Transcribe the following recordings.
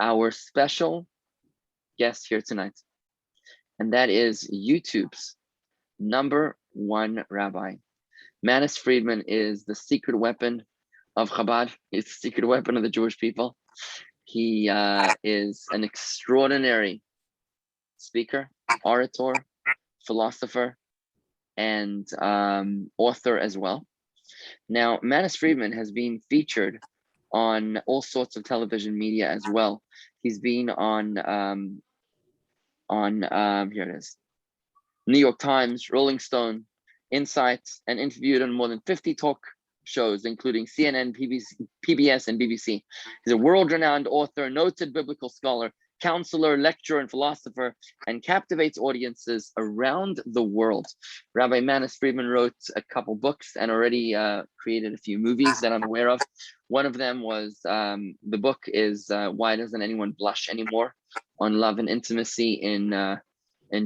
our special guest here tonight, and that is YouTube's #1 rabbi. Manis Friedman is the secret weapon of Chabad. He's the secret weapon of the Jewish people. He is an extraordinary speaker, orator, philosopher, and author as well. Now, Manis Friedman has been featured on all sorts of television media as well. He's been on here it is, New York Times, Rolling Stone, Insights, and interviewed on more than 50 talk shows, including CNN, PBS, and BBC. He's a world-renowned author, noted biblical scholar, counselor, lecturer, and philosopher, and captivates audiences around the world. Rabbi Manis Friedman wrote a couple books and already created a few movies that I'm aware of. One of them was, the book is Why Doesn't Anyone Blush Anymore? On love and intimacy in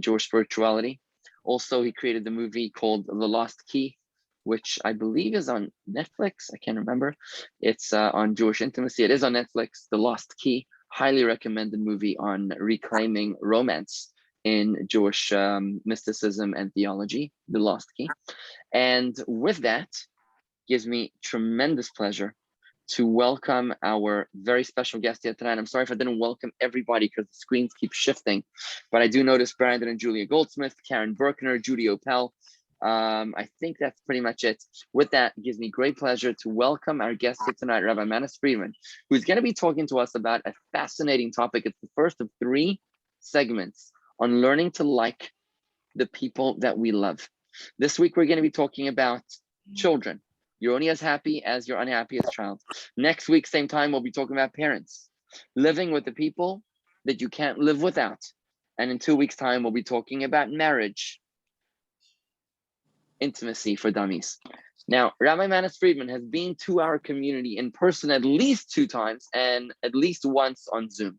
Jewish spirituality. Also, he created the movie called The Lost Key, which I believe is on Netflix. I can't remember. It's on Jewish intimacy. It is on Netflix, The Lost Key. Highly recommended movie on reclaiming romance in Jewish mysticism and theology, The Lost Key. And with that, gives me tremendous pleasure to welcome our very special guest here tonight. I'm sorry if I didn't welcome everybody because the screens keep shifting, but I do notice Brandon and Julia Goldsmith, Karen Berkner, Judy Opel. I think that's pretty much it. With that, it gives me great pleasure to welcome our guest here tonight, Rabbi Manis Friedman, who's going to be talking to us about a fascinating topic. It's the first of 3 segments on learning to like the people that we love. This week, we're going to be talking about children. You're only as happy as your unhappiest child. Next week, same time, we'll be talking about parents, living with the people that you can't live without. And in 2 weeks' time, we'll be talking about marriage, intimacy for dummies. Now, Rabbi Manis Friedman has been to our community in person at least 2 times and at least once on Zoom,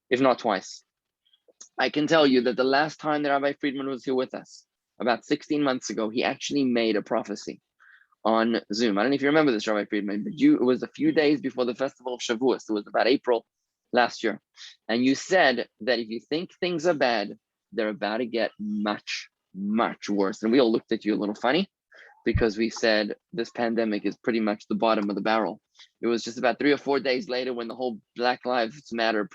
if not twice. I can tell you that the last time that Rabbi Friedman was here with us, about 16 months ago, he actually made a prophecy on Zoom. I don't know if you remember this, Rabbi Friedman, but it was a few days before the festival of Shavuos. It was about April last year. And you said that if you think things are bad, they're about to get much, much worse. And we all looked at you a little funny because we said this pandemic is pretty much the bottom of the barrel. It was just about 3 or 4 days later when the whole Black Lives Matter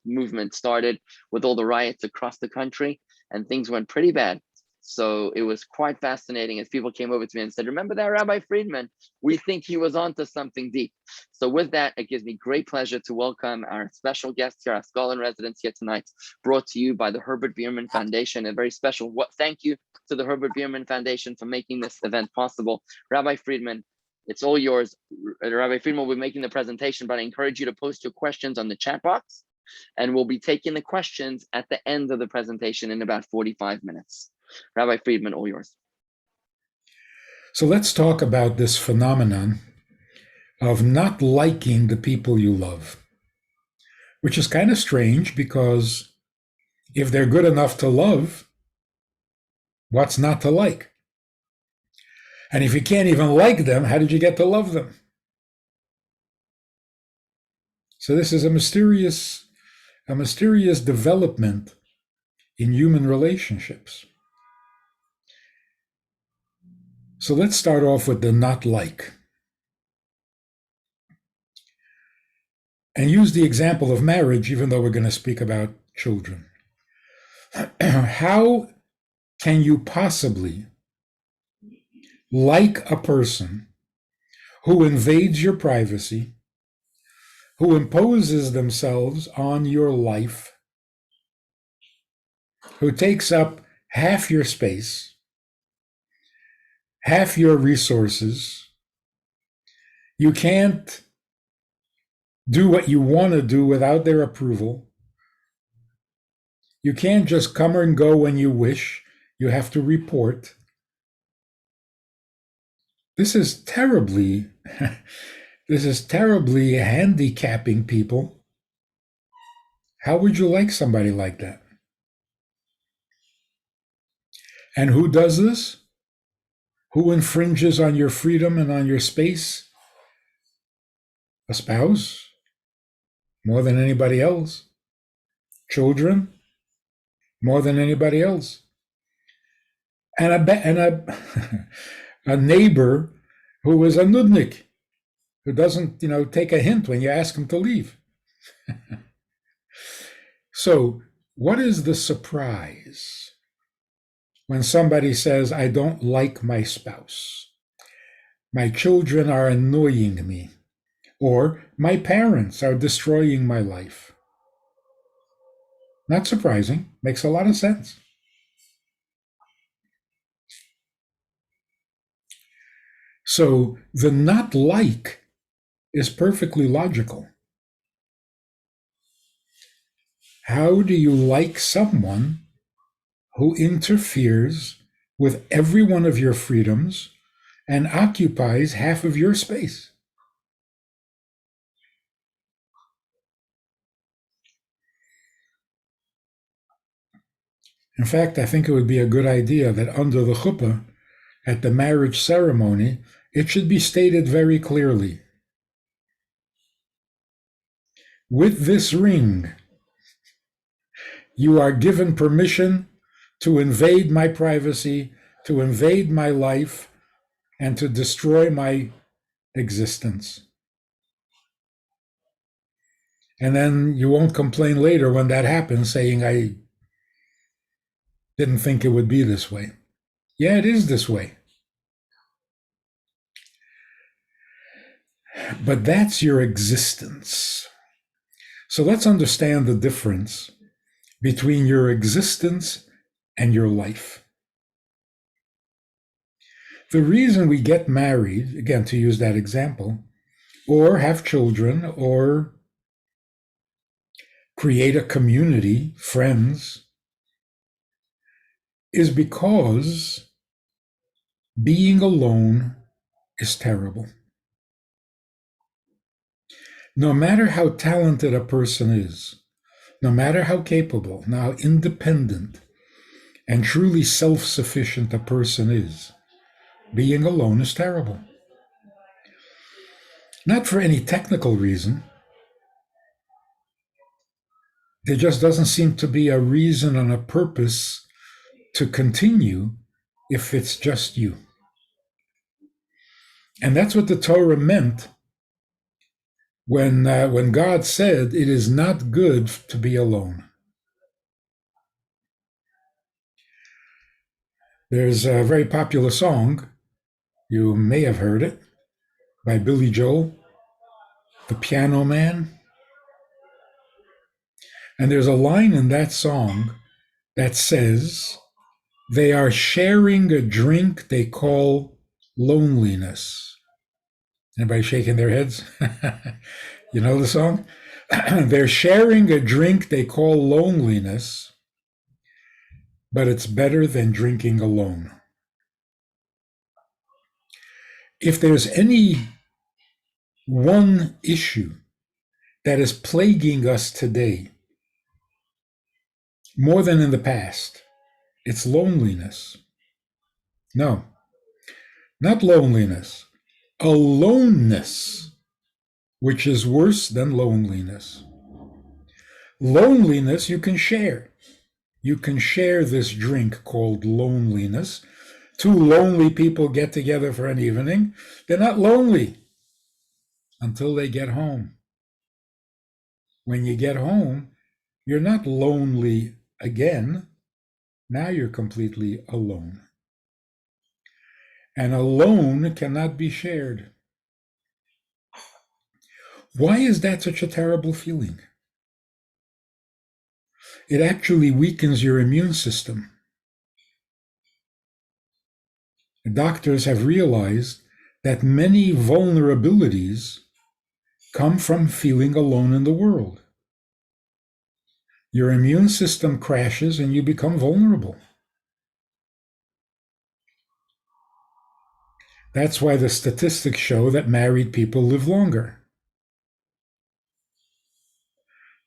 movement started with all the riots across the country, and things went pretty bad. So it was quite fascinating as people came over to me and said, remember that Rabbi Friedman? We think he was onto something deep. So with that, it gives me great pleasure to welcome our special guest here, our scholar in residence here tonight, brought to you by the Herbert Bierman Foundation. A very special thank you to the Herbert Bierman Foundation for making this event possible. Rabbi Friedman, it's all yours. Rabbi Friedman will be making the presentation, but I encourage you to post your questions on the chat box, and we'll be taking the questions at the end of the presentation in about 45 minutes. Rabbi Friedman, all yours. So let's talk about this phenomenon of not liking the people you love, which is kind of strange because if they're good enough to love, what's not to like? And if you can't even like them, how did you get to love them? So this is a mysterious development in human relationships. So let's start off with the not like. And use the example of marriage, even though we're going to speak about children. How can you possibly like a person who invades your privacy, who imposes themselves on your life, who takes up half your space, half your resources? You can't do what you want to do without their approval. You can't just come and go when you wish. You have to report. This is terribly handicapping people. How would you like somebody like that? And who does this? Who infringes on your freedom and on your space? A spouse? more than anybody else. Children, more than anybody else. And a neighbor who is a nudnik, who doesn't, take a hint when you ask him to leave. So, what is the surprise when somebody says, I don't like my spouse, my children are annoying me, or my parents are destroying my life? Not surprising, makes a lot of sense. So the not like is perfectly logical. How do you like someone who interferes with every one of your freedoms and occupies half of your space? In fact, I think it would be a good idea that under the chuppah, at the marriage ceremony, it should be stated very clearly. With this ring, you are given permission to invade my privacy, to invade my life, and to destroy my existence. And then you won't complain later when that happens, saying, I didn't think it would be this way. Yeah, it is this way. But that's your existence. So let's understand the difference between your existence and your life. The reason we get married, again, to use that example, or have children, or create a community, friends, is because being alone is terrible. No matter how talented a person is, no matter how capable, how independent and truly self-sufficient a person is, being alone is terrible. Not for any technical reason. There just doesn't seem to be a reason and a purpose to continue if it's just you. And that's what the Torah meant when God said it is not good to be alone. There's a very popular song, you may have heard it, by Billy Joel, The Piano Man. And there's a line in that song that says, they are sharing a drink they call loneliness. Anybody shaking their heads? You know the song? They're sharing a drink they call loneliness, but it's better than drinking alone. If there's any one issue that is plaguing us today, more than in the past, it's loneliness. No, not loneliness. Aloneness, which is worse than loneliness. Loneliness you can share. You can share this drink called loneliness. Two lonely people get together for an evening. They're not lonely until they get home. When you get home, you're not lonely again. Now you're completely alone. And alone cannot be shared. Why is that such a terrible feeling? It actually weakens your immune system. Doctors have realized that many vulnerabilities come from feeling alone in the world. Your immune system crashes and you become vulnerable. That's why the statistics show that married people live longer.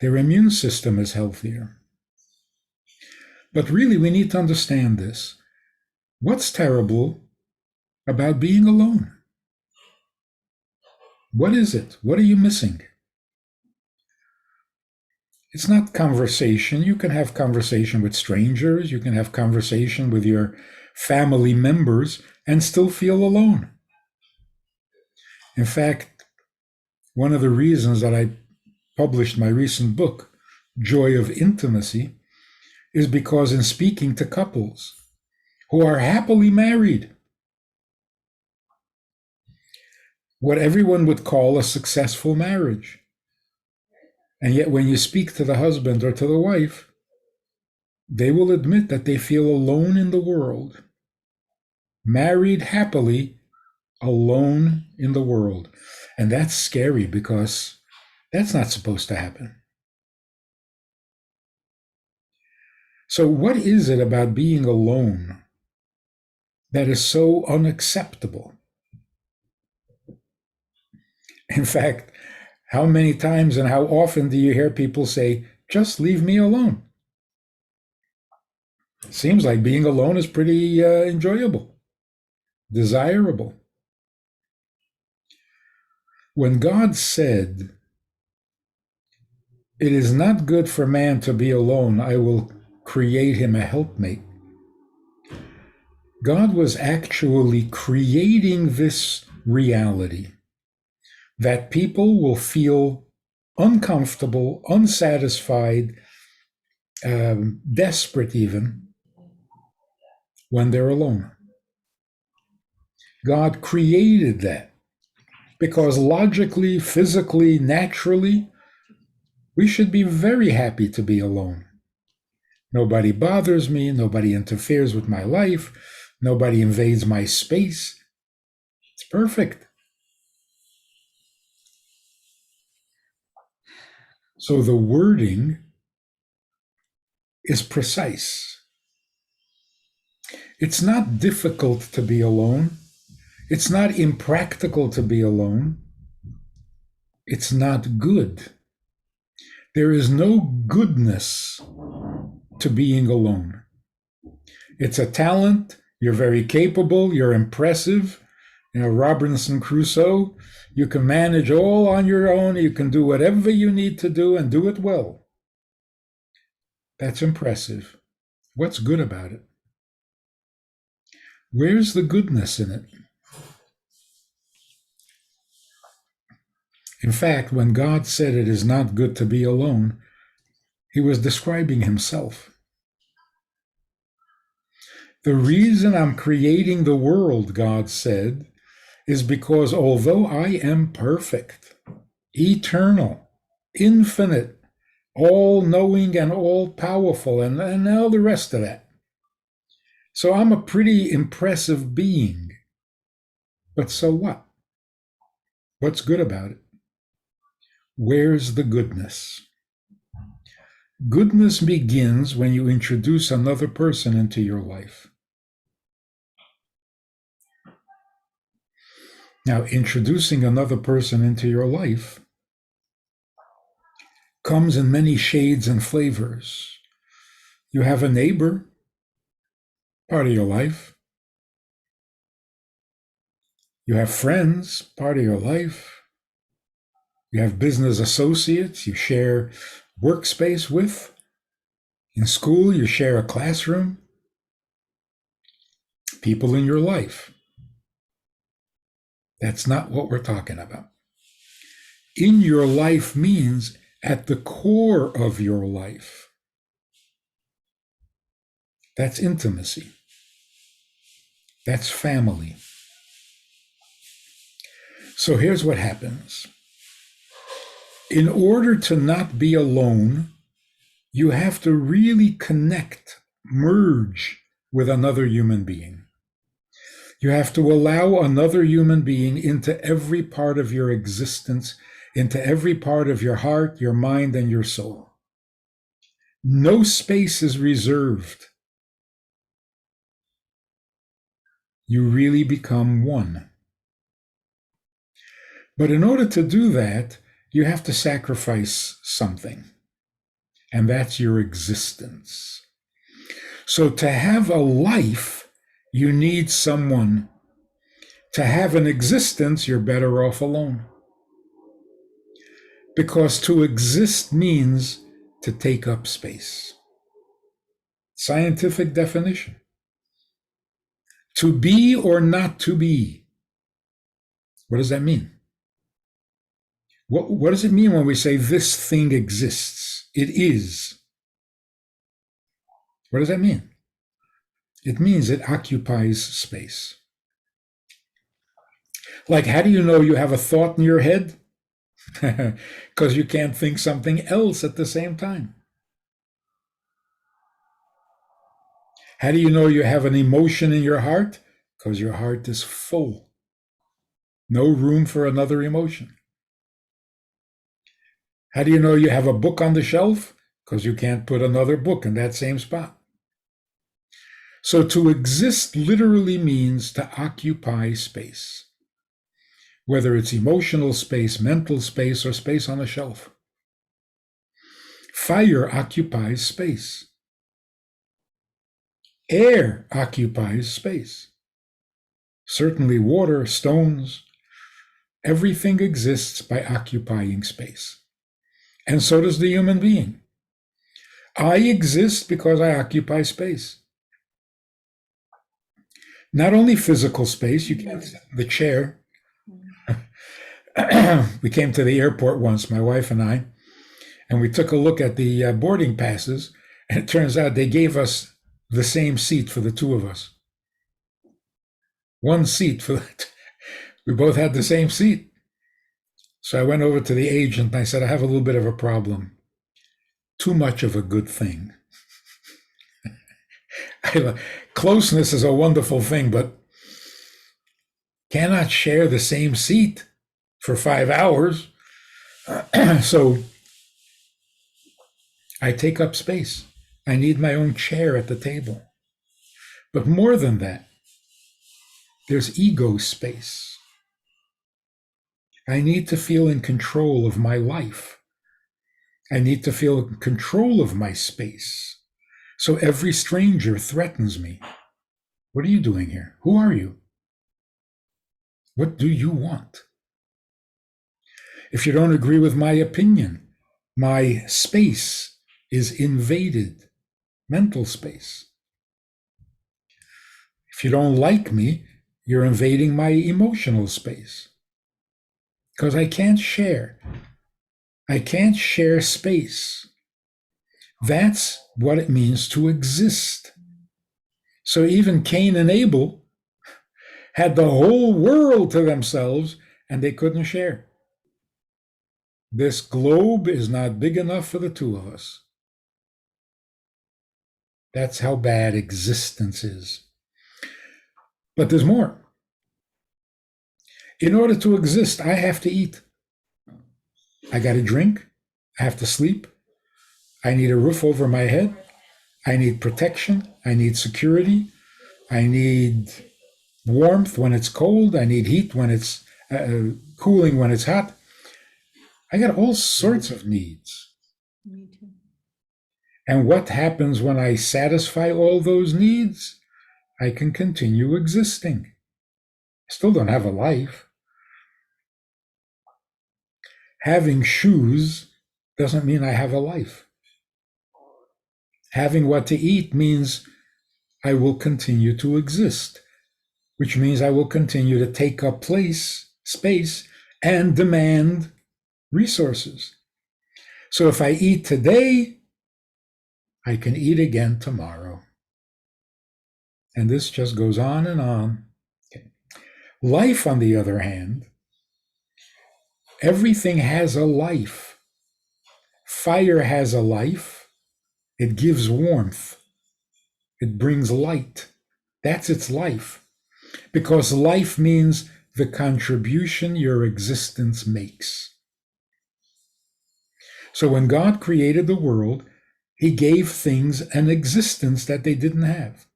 Their immune system is healthier. But really, we need to understand this. What's terrible about being alone? What is it? What are you missing? It's not conversation. You can have conversation with strangers, you can have conversation with your family members and still feel alone. In fact, one of the reasons that I published my recent book, Joy of Intimacy, is because in speaking to couples who are happily married, what everyone would call a successful marriage, and yet when you speak to the husband or to the wife, they will admit that they feel alone in the world, married happily, alone in the world. And that's scary because that's not supposed to happen. So, what is it about being alone that is so unacceptable? In fact, how many times and how often do you hear people say, just leave me alone? It seems like being alone is pretty enjoyable, desirable. When God said, it is not good for man to be alone, I will create him a helpmate, God was actually creating this reality that people will feel uncomfortable, unsatisfied, desperate even, when they're alone. God created that because logically, physically, naturally, we should be very happy to be alone. Nobody bothers me, nobody interferes with my life, nobody invades my space. It's perfect. So the wording is precise. It's not difficult to be alone. It's not impractical to be alone. It's not good. There is no goodness to being alone. It's a talent. You're very capable. You're impressive. You know, Robinson Crusoe, you can manage all on your own. You can do whatever you need to do and do it well. That's impressive. What's good about it? Where's the goodness in it? In fact, when God said it is not good to be alone, he was describing himself. The reason I'm creating the world, God said, is because although I am perfect, eternal, infinite, all-knowing and all-powerful, and all the rest of that, so I'm a pretty impressive being. But so what? What's good about it? Where's the goodness? Goodness begins when you introduce another person into your life. Now, introducing another person into your life comes in many shades and flavors. You have a neighbor, part of your life. You have friends, part of your life. You have business associates you share workspace with. In school, you share a classroom. People in your life. That's not what we're talking about. In your life means at the core of your life. That's intimacy. That's family. So here's what happens. In order to not be alone, you have to really connect, merge with another human being. You have to allow another human being into every part of your existence, into every part of your heart, your mind, and your soul. No space is reserved. You really become one. But in order to do that, you have to sacrifice something, and that's your existence. So to have a life, you need someone. To have an existence, you're better off alone. Because to exist means to take up space. Scientific definition. To be or not to be. What does that mean? What does it mean when we say this thing exists? It is. What does that mean? It means it occupies space. Like, how do you know you have a thought in your head? Because you can't think something else at the same time. How do you know you have an emotion in your heart? Because your heart is full. No room for another emotion. How do you know you have a book on the shelf? Because you can't put another book in that same spot. So to exist literally means to occupy space, whether it's emotional space, mental space, or space on a shelf. Fire occupies space. Air occupies space. Certainly water, stones, everything exists by occupying space. And so does the human being. I exist because I occupy space. Not only physical space, you can't sit in the chair. We came to the airport once, my wife and I, and we took a look at the boarding passes, and it turns out they gave us the same seat for the two of us. One seat for that. We both had the same seat. So I went over to the agent and I said, I have a little bit of a problem. Too much of a good thing. Closeness is a wonderful thing, but cannot share the same seat for 5 hours. So I take up space. I need my own chair at the table. But more than that, there's ego space. I need to feel in control of my life. I need to feel in control of my space. So every stranger threatens me. What are you doing here? Who are you? What do you want? If you don't agree with my opinion, my space is invaded, mental space. If you don't like me, you're invading my emotional space. Because I can't share. I can't share space. That's what it means to exist. So even Cain and Abel had the whole world to themselves and they couldn't share. This globe is not big enough for the two of us. That's how bad existence is. But there's more. In order to exist, I have to eat. I got to drink. I have to sleep. I need a roof over my head. I need protection. I need security. I need warmth when it's cold. I need heat when it's cooling when it's hot. I got all sorts of needs. Me too. And what happens when I satisfy all those needs? I can continue existing. I still don't have a life. Having shoes doesn't mean I have a life. Having what to eat means I will continue to exist, which means I will continue to take up space, and demand resources. So if I eat today, I can eat again tomorrow. And this just goes on and on. Okay. Life, on the other hand, everything has a life. Fire has a life. It gives warmth. It brings light. That's its life. Because life means the contribution your existence makes. So when God created the world, he gave things an existence that they didn't have.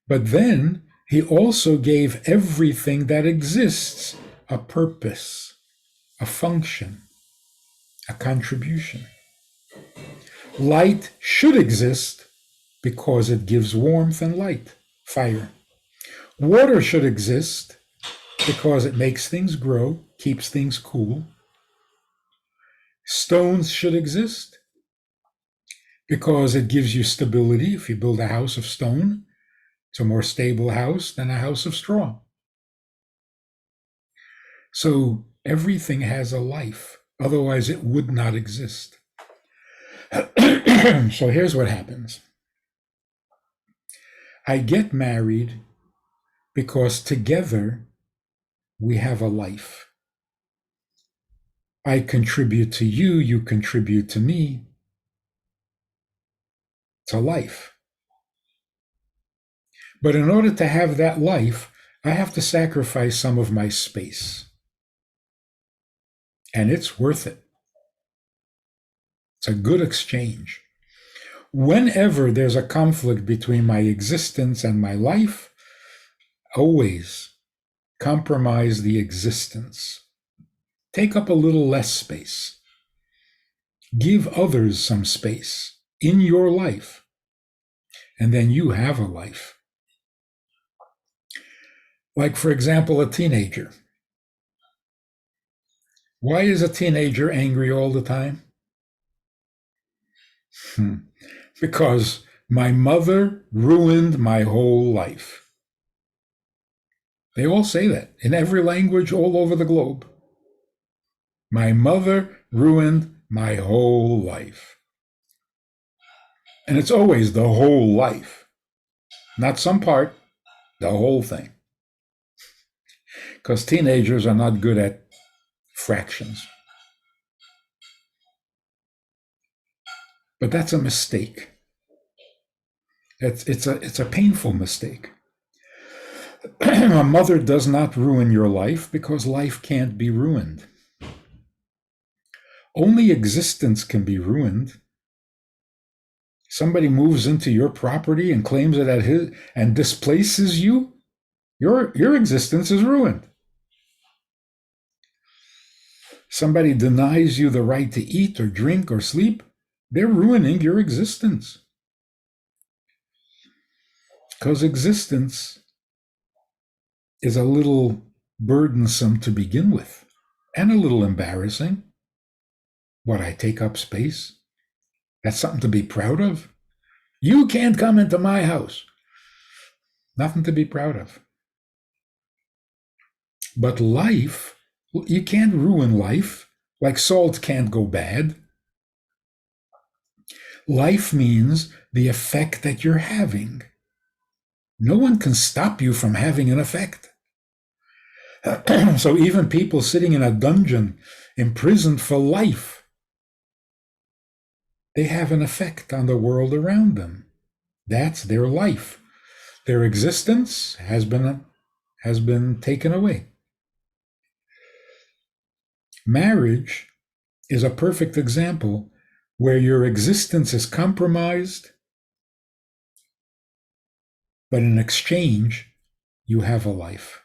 But then he also gave everything that exists a purpose, a function, a contribution. Light should exist because it gives warmth and light, fire. Water should exist because it makes things grow, keeps things cool. Stones should exist because it gives you stability. If you build a house of stone, it's a more stable house than a house of straw. So everything has a life, otherwise it would not exist. So here's what happens. I get married because together we have a life. I contribute to you, you contribute to me. It's a life. But in order to have that life, I have to sacrifice some of my space. And it's worth it. It's a good exchange. Whenever there's a conflict between my existence and my life, always compromise the existence. Take up a little less space. Give others some space in your life, and then you have a life. Like, for example, a teenager. Why is a teenager angry all the time? Because my mother ruined my whole life. They all say that in every language all over the globe. My mother ruined my whole life. And it's always the whole life, not some part, the whole thing. Because teenagers are not good at fractions. But that's a mistake. It's a painful mistake. A mother does not ruin your life because life can't be ruined. Only existence can be ruined. Somebody moves into your property and claims it at his and displaces you, your existence is ruined. Somebody denies you the right to eat or drink or sleep, they're ruining your existence. Because existence is a little burdensome to begin with, and a little embarrassing. What, I take up space? That's something to be proud of? You can't come into my house. Nothing to be proud of. But life, you can't ruin life, like salt can't go bad. Life means the effect that you're having. No one can stop you from having an effect. So even people sitting in a dungeon, imprisoned for life, they have an effect on the world around them. That's their life. Their existence has been taken away. Marriage is a perfect example where your existence is compromised, but in exchange, you have a life.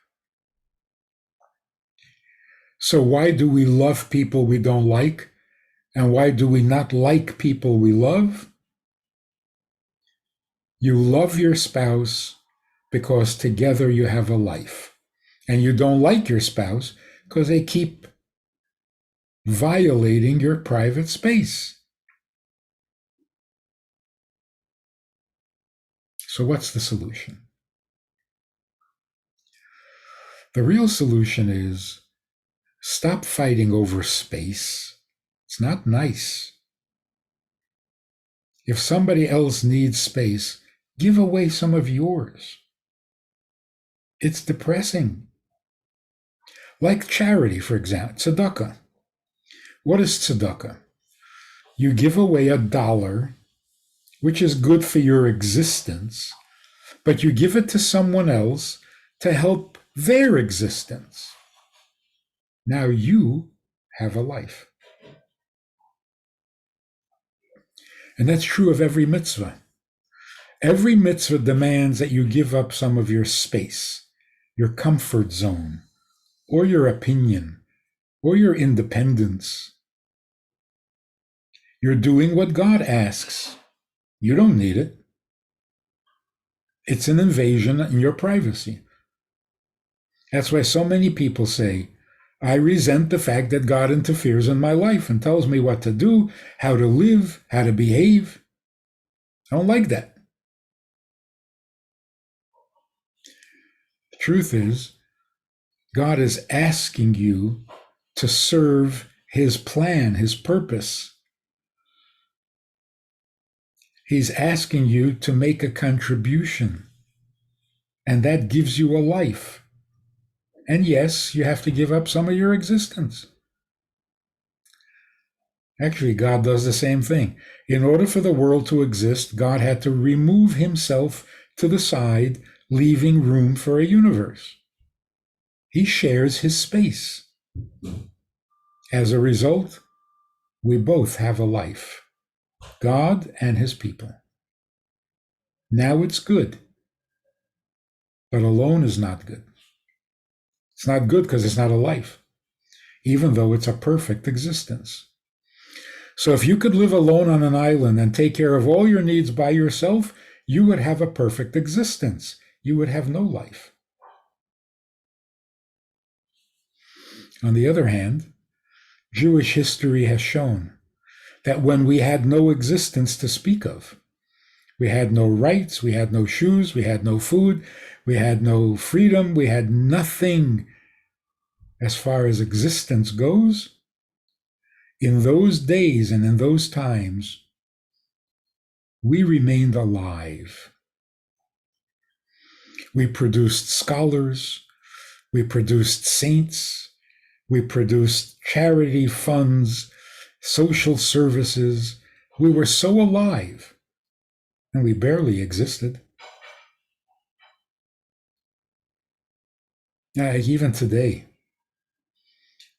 So why do we love people we don't like? And why do we not like people we love? You love your spouse because together you have a life. And you don't like your spouse because they keep violating your private space. So what's the solution? The real solution is stop fighting over space. It's not nice. If somebody else needs space, give away some of yours. It's depressing. Like charity, for example, tzedakah. What is tzedakah? You give away $1, which is good for your existence, but you give it to someone else to help their existence. Now you have a life. And that's true of every mitzvah. Every mitzvah demands that you give up some of your space, your comfort zone, or your opinion, or your independence. You're doing what God asks. You don't need it. It's an invasion in your privacy. That's why so many people say, I resent the fact that God interferes in my life and tells me what to do, how to live, how to behave. I don't like that. The truth is, God is asking you to serve his plan, his purpose. He's asking you to make a contribution, and that gives you a life. And yes, you have to give up some of your existence. Actually, God does the same thing. In order for the world to exist, God had to remove himself to the side, leaving room for a universe. He shares his space. As a result, we both have a life, God and his people. Now it's good, but alone is not good. It's not good because it's not a life, even though it's a perfect existence. So if you could live alone on an island and take care of all your needs by yourself, you would have a perfect existence. You would have no life. On the other hand, Jewish history has shown that when we had no existence to speak of, we had no rights, we had no shoes, we had no food, we had no freedom, we had nothing as far as existence goes. In those days and in those times, we remained alive. We produced scholars, we produced saints, we produced charity funds, social services. We were so alive, and we barely existed. Even today,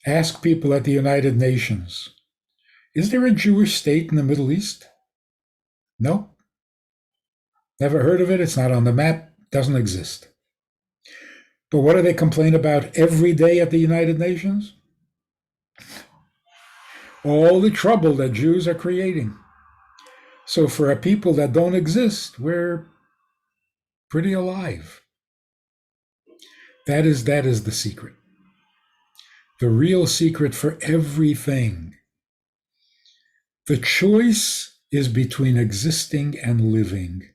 ask people at the United Nations, is there a Jewish state in the Middle East? No. Never heard of it. It's not on the map. Doesn't exist. But what do they complain about every day at the United Nations? All the trouble that Jews are creating. So for a people that don't exist, we're pretty alive. That is the secret. The real secret for everything. The choice is between existing and living,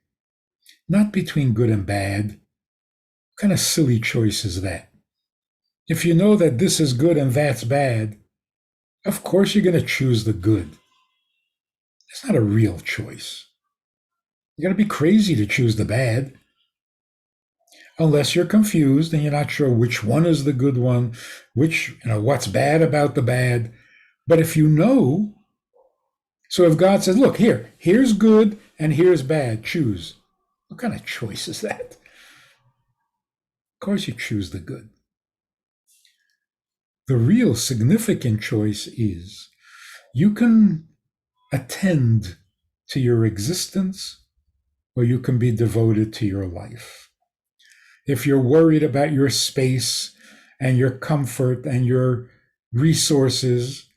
not between good and bad. What kind of silly choice is that? If you know that this is good and that's bad, of course you're going to choose the good. It's not a real choice. You got to be crazy to choose the bad. Unless you're confused and you're not sure which one is the good one, what's bad about the bad. But if you know, so if God says, look, here's good and here's bad, choose. What kind of choice is that? Of course you choose the good. The real significant choice is you can attend to your existence or you can be devoted to your life. If you're worried about your space and your comfort and your resources,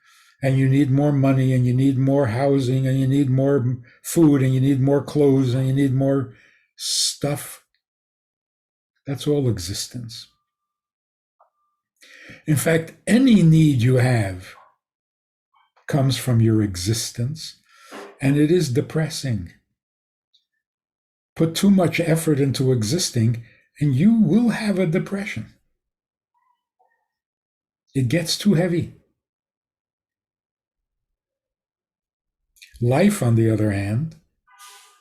and you need more money and you need more housing and you need more food and you need more clothes and you need more stuff, that's all existence. In fact, any need you have comes from your existence, and it is depressing. Put too much effort into existing, and you will have a depression. It gets too heavy. Life, on the other hand,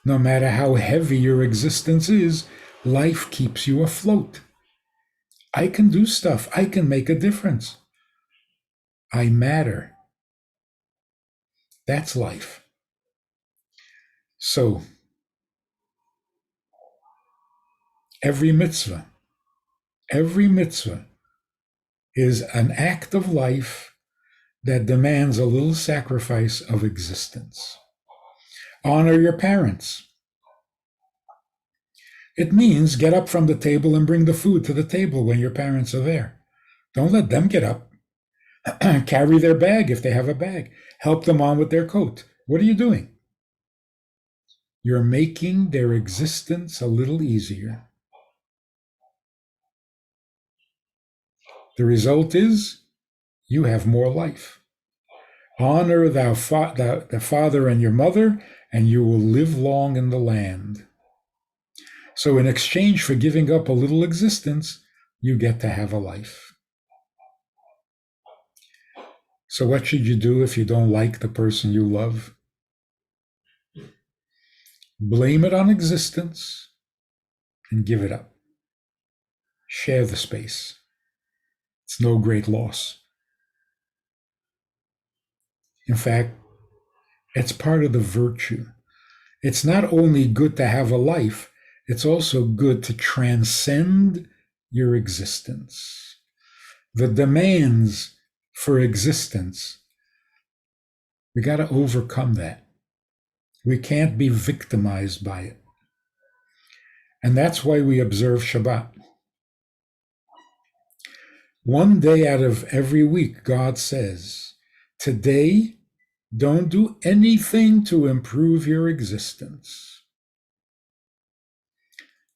no matter how heavy your existence is, life keeps you afloat. I can do stuff. I can make a difference. I matter. That's life. So, every mitzvah is an act of life that demands a little sacrifice of existence. Honor your parents. It means get up from the table and bring the food to the table when your parents are there. Don't let them get up. Carry their bag if they have a bag. Help them on with their coat. What are you doing? You're making their existence a little easier. The result is you have more life. Honor the father and your mother, and you will live long in the land. So in exchange for giving up a little existence, you get to have a life. So what should you do if you don't like the person you love? Blame it on existence and give it up. Share the space. It's no great loss. In fact, it's part of the virtue. It's not only good to have a life, it's also good to transcend your existence. The demands for existence, we got to overcome that. We can't be victimized by it. And that's why we observe Shabbat. One day out of every week, God says, today, don't do anything to improve your existence.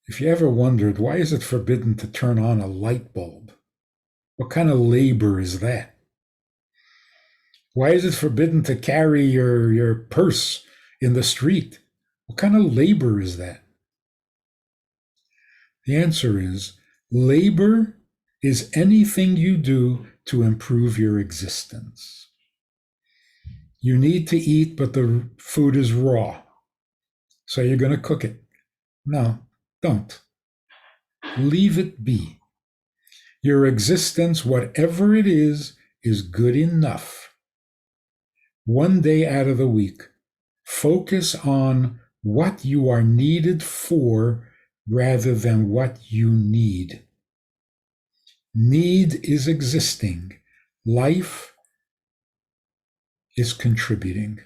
If you ever wondered, why is it forbidden to turn on a light bulb? What kind of labor is that? Why is it forbidden to carry your purse in the street? What kind of labor is that? The answer is, labor is anything you do to improve your existence. You need to eat, but the food is raw. So you're going to cook it. No, don't. Leave it be. Your existence, whatever it is good enough. One day out of the week, focus on what you are needed for rather than what you need. Need is existing. Life is contributing.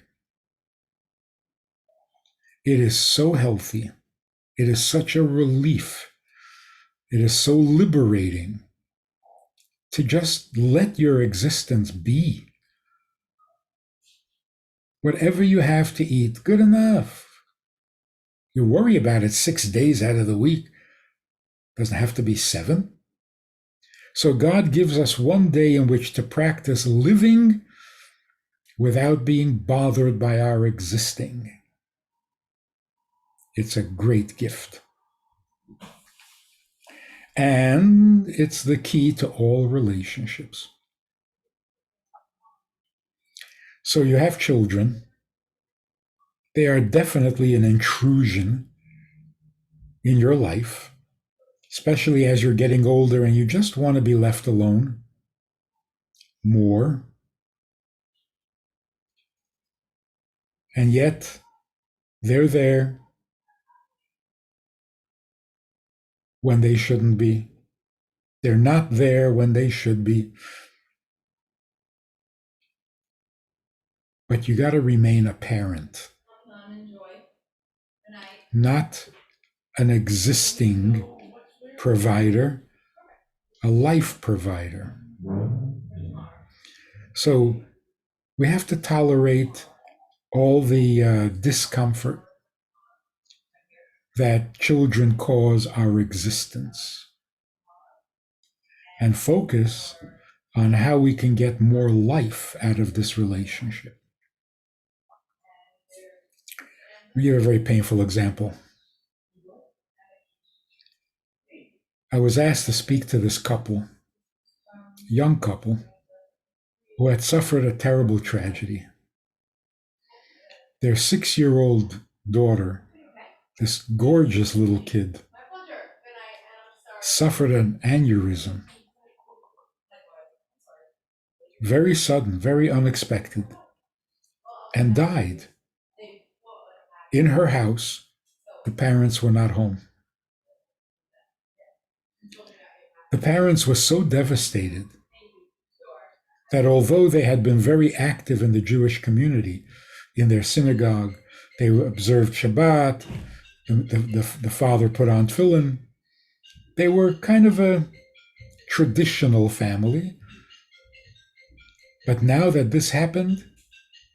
It is so healthy. It is such a relief. It is so liberating to just let your existence be. Whatever you have to eat, good enough. You worry about it 6 days out of the week. Doesn't have to be 7. So God gives us one day in which to practice living without being bothered by our existing. It's a great gift. And it's the key to all relationships. So you have children. They are definitely an intrusion in your life, especially as you're getting older and you just want to be left alone more. And yet, they're there when they shouldn't be. They're not there when they should be. But you got to remain a parent, not an existing provider, a life provider. So we have to tolerate all the discomfort that children cause our existence and focus on how we can get more life out of this relationship. I'll give you a very painful example. I was asked to speak to this couple, young couple, who had suffered a terrible tragedy. Their 6-year-old daughter, this gorgeous little kid, suffered an aneurysm. Very sudden, very unexpected, and died. In her house, the parents were not home. The parents were so devastated that although they had been very active in the Jewish community, in their synagogue, they observed Shabbat, the father put on tefillin, they were kind of a traditional family. But now that this happened,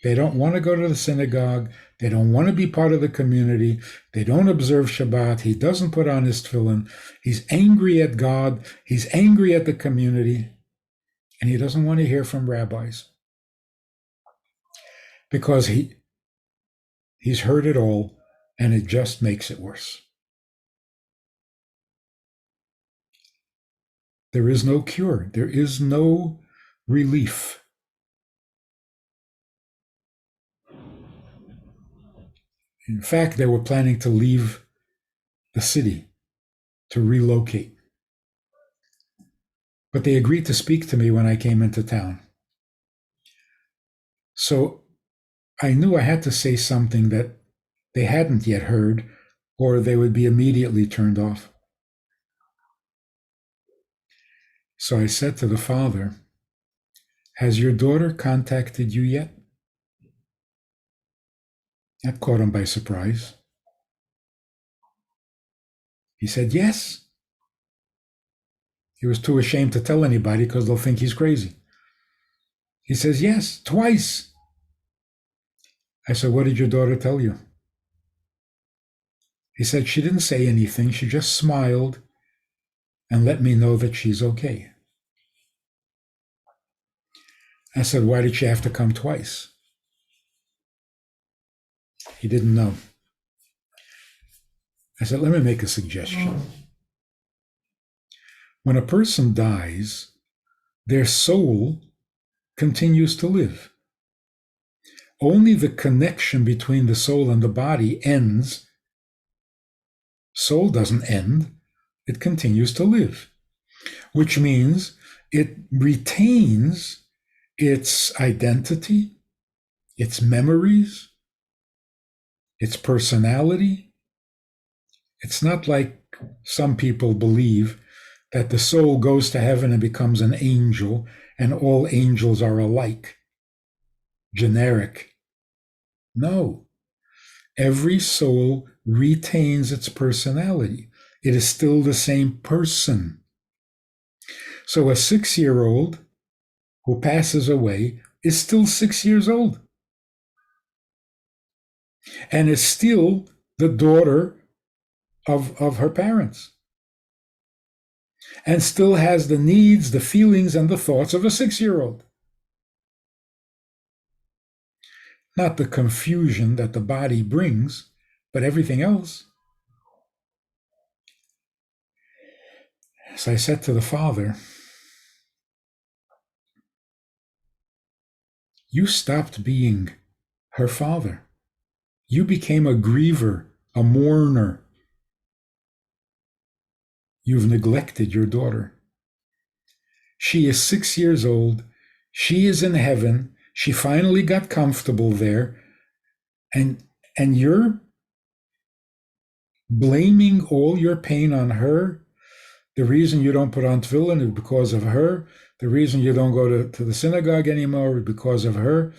they don't want to go to the synagogue. They don't want to be part of the community. They don't observe Shabbat. He doesn't put on his tefillin. He's angry at God. He's angry at the community. And he doesn't want to hear from rabbis because he's heard it all, and it just makes it worse. There is no cure. There is no relief. In fact, they were planning to leave the city, to relocate. But they agreed to speak to me when I came into town. So I knew I had to say something that they hadn't yet heard, or they would be immediately turned off. So I said to the father, "Has your daughter contacted you yet?" That caught him by surprise. He said, "Yes." He was too ashamed to tell anybody because they'll think he's crazy. He says, "Yes, twice." I said, "What did your daughter tell you?" He said, "She didn't say anything. She just smiled and let me know that she's okay." I said, "Why did she have to come twice?" He didn't know. I said, "Let me make a suggestion. When a person dies, their soul continues to live. Only the connection between the soul and the body ends. Soul doesn't end, it continues to live, which means it retains its identity, its memories, its personality. It's not like some people believe that the soul goes to heaven and becomes an angel and all angels are alike, generic. No. Every soul retains its personality. It is still the same person. So a 6-year-old who passes away is still 6 years old and is still the daughter of her parents and still has the needs, the feelings, and the thoughts of a 6-year-old. Not the confusion that the body brings, but everything else. So I said to the father, "You stopped being her father. You became a griever, a mourner. You've neglected your daughter. She is 6 years old. She is in heaven. She finally got comfortable there. And you're blaming all your pain on her. The reason you don't put on tefillin is because of her. The reason you don't go to the synagogue anymore is because of her.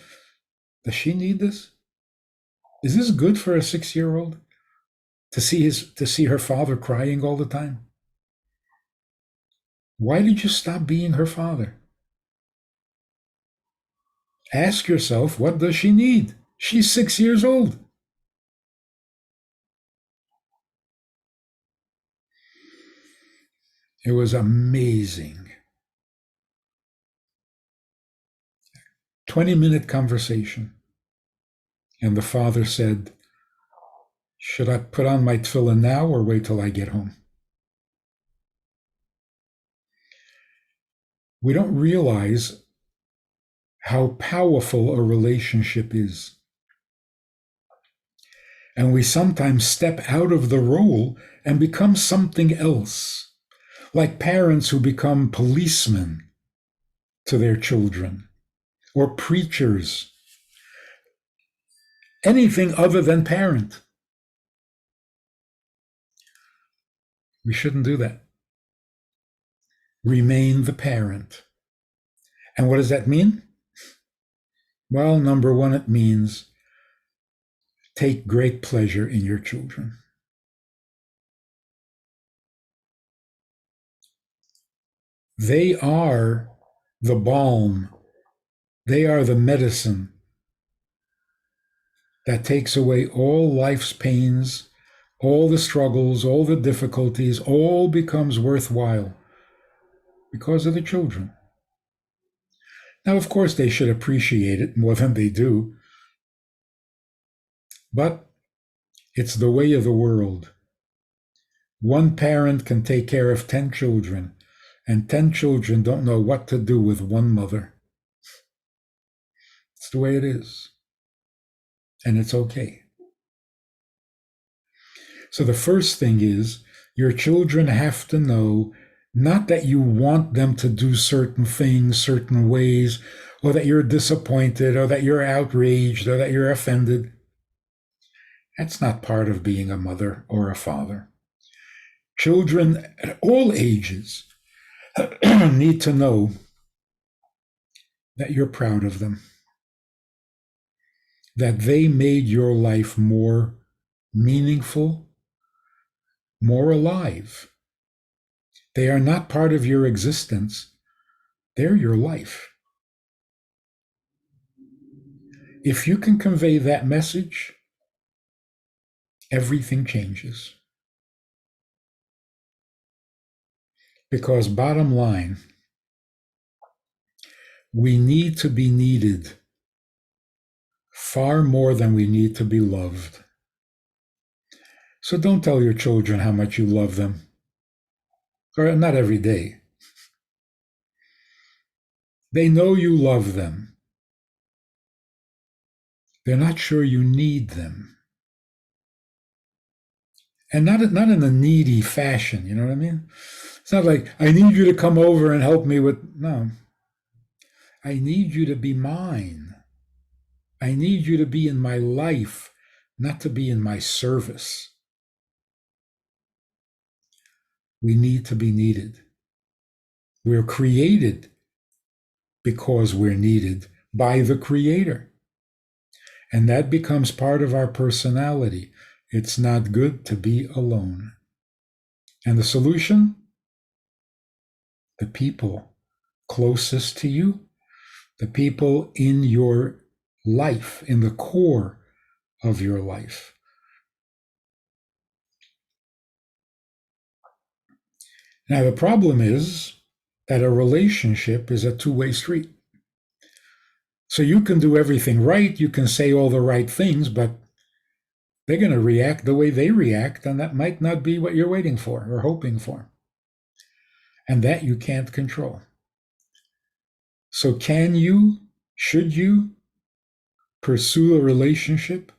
Does she need this? Is this good for a 6-year-old to see her father crying all the time? Why did you stop being her father? Ask yourself, what does she need? She's 6 years old." It was amazing. 20-minute conversation. And the father said, "Should I put on my tefillin now or wait till I get home?" We don't realize how powerful a relationship is. And we sometimes step out of the role and become something else, like parents who become policemen to their children, or preachers, anything other than parent. We shouldn't do that. Remain the parent. And what does that mean? Well, number one, it means take great pleasure in your children. They are the balm. They are the medicine that takes away all life's pains, all the struggles, all the difficulties, all becomes worthwhile because of the children. Now, of course, they should appreciate it more than they do, but it's the way of the world. One parent can take care of 10 children, and 10 children don't know what to do with one mother. It's the way it is. And it's okay. So the first thing is, your children have to know not that you want them to do certain things, certain ways, or that you're disappointed, or that you're outraged, or that you're offended. That's not part of being a mother or a father. Children at all ages need to know that you're proud of them, that they made your life more meaningful, more alive. They are not part of your existence. They're your life. If you can convey that message, everything changes. Because bottom line, we need to be needed far more than we need to be loved. So don't tell your children how much you love them, or not every day. They know you love them. They're not sure you need them. And not in a needy fashion, you know what I mean? It's not like, I need you to come over and help me with, no. I need you to be mine. I need you to be in my life, not to be in my service. We need to be needed. We're created because we're needed by the Creator. And that becomes part of our personality. It's not good to be alone. And the solution? The people closest to you, the people in your life, in the core of your life. Now, the problem is that a relationship is a two-way street. So you can do everything right, you can say all the right things, but they're going to react the way they react, and that might not be what you're waiting for or hoping for. And that you can't control. So should you pursue a relationship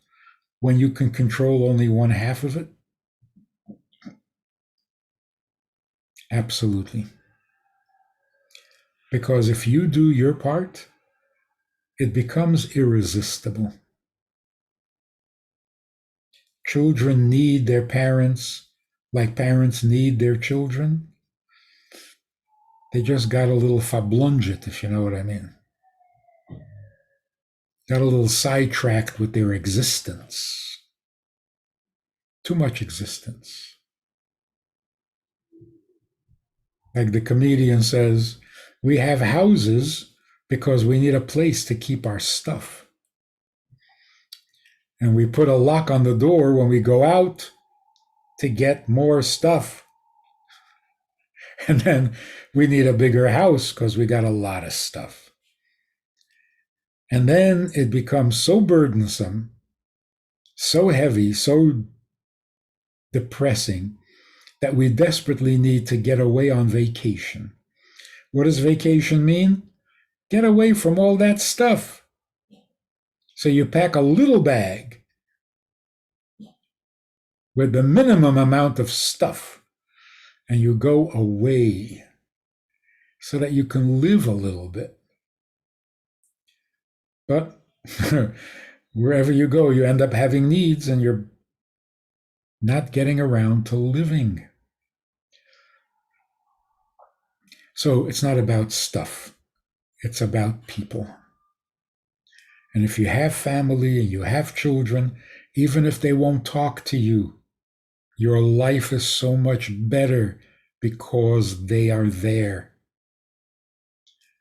when you can control only one half of it? Absolutely. Because if you do your part, it becomes irresistible. Children need their parents like parents need their children. They just got a little fablunged, if you know what I mean. Got a little sidetracked with their existence. Too much existence. Like the comedian says, we have houses because we need a place to keep our stuff. And we put a lock on the door when we go out to get more stuff. And then we need a bigger house because we got a lot of stuff. And then it becomes so burdensome, so heavy, so depressing that we desperately need to get away on vacation. What does vacation mean? Get away from all that stuff. So you pack a little bag with the minimum amount of stuff and you go away so that you can live a little bit. But wherever you go, you end up having needs and you're not getting around to living. So it's not about stuff. It's about people. And if you have family and you have children, even if they won't talk to you, your life is so much better because they are there.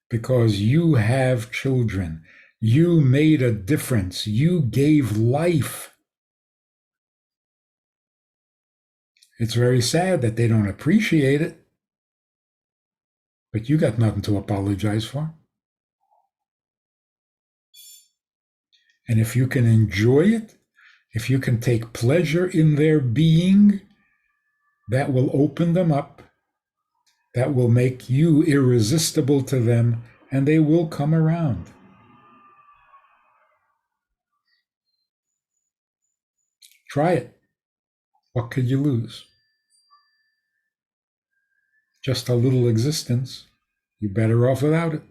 Because you have children. You made a difference. You gave life. It's very sad that they don't appreciate it. But you got nothing to apologize for. And if you can enjoy it, if you can take pleasure in their being, that will open them up. That will make you irresistible to them, and they will come around. Try it. What could you lose? Just a little existence. You're better off without it.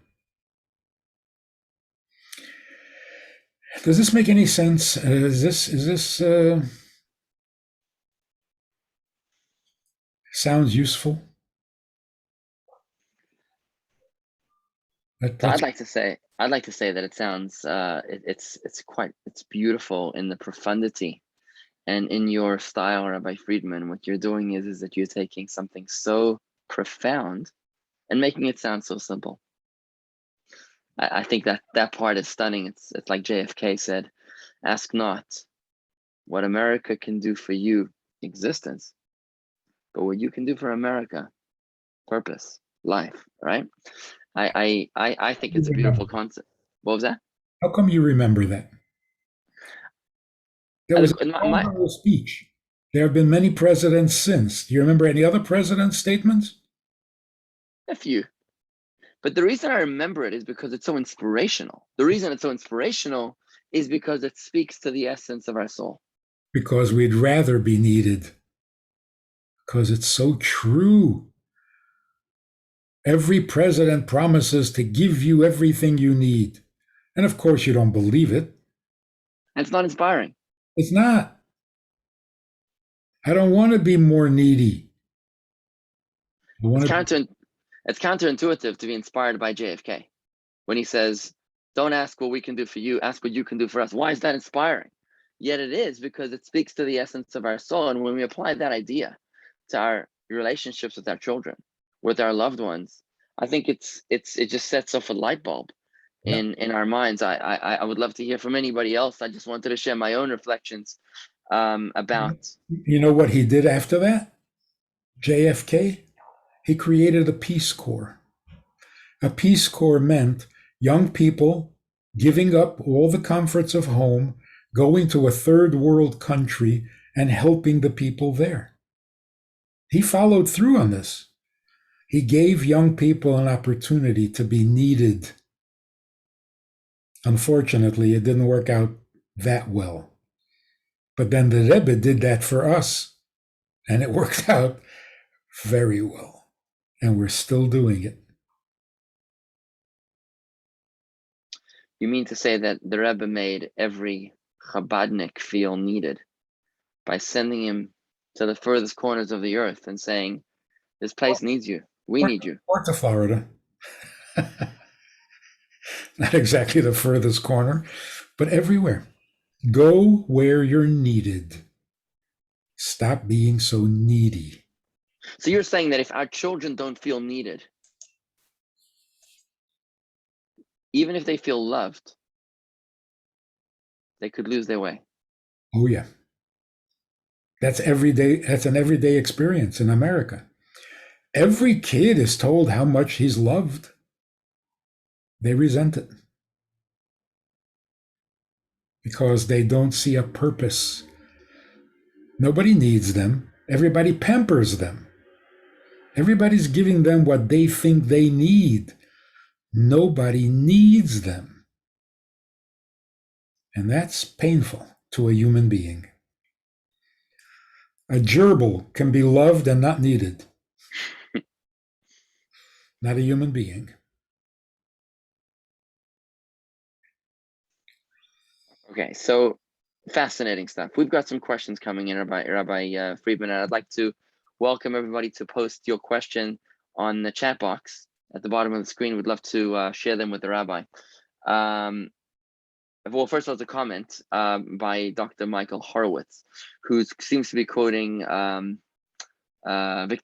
Does this make any sense? Is this sounds useful? So I'd like to say that it sounds it's beautiful in the profundity and in your style, Rabbi Friedman. What you're doing is that you're taking something so profound and making it sound so simple. I think that part is stunning. It's like JFK said, ask not what America can do for you, existence, but what you can do for America, purpose, life, right? I think it's a beautiful concept. What was that? How come you remember that? That was a phenomenal speech. There have been many presidents since. Do you remember any other president's statements? A few. But the reason I remember it is because it's so inspirational. The reason it's so inspirational is because it speaks to the essence of our soul. Because we'd rather be needed. Because it's so true. Every president promises to give you everything you need. And of course, you don't believe it. And it's not inspiring. It's not. I don't want to be more needy. It's counterintuitive to be inspired by JFK when he says, don't ask what we can do for you, ask what you can do for us. Why is that inspiring? Yet it is, because it speaks to the essence of our soul. And when we apply that idea to our relationships with our children, with our loved ones, I think it just sets off a light bulb in our minds. I would love to hear from anybody else. I just wanted to share my own reflections about. You know what he did after that? JFK? He created a Peace Corps. A Peace Corps meant young people giving up all the comforts of home, going to a third world country and helping the people there. He followed through on this. He gave young people an opportunity to be needed. Unfortunately, it didn't work out that well. But then the Rebbe did that for us, and it worked out very well. And we're still doing it. You mean to say that the Rebbe made every Chabadnik feel needed by sending him to the furthest corners of the earth and saying, this place needs you. We need you. Or to Florida. Not exactly the furthest corner, but everywhere. Go where you're needed. Stop being so needy. So you're saying that if our children don't feel needed, even if they feel loved, they could lose their way. Oh, yeah. That's everyday. That's an everyday experience in America. Every kid is told how much he's loved. They resent it because they don't see a purpose. Nobody needs them. Everybody pampers them. Everybody's giving them what they think they need. Nobody needs them. And that's painful to a human being. A gerbil can be loved and not needed. Not a human being. Okay, so fascinating stuff. We've got some questions coming in, Rabbi Friedman, and I'd like to welcome everybody to post your question on the chat box at the bottom of the screen. We'd love to share them with the Rabbi. Well, first of all, it's a comment by Dr. Michael Horowitz, who seems to be quoting Viktor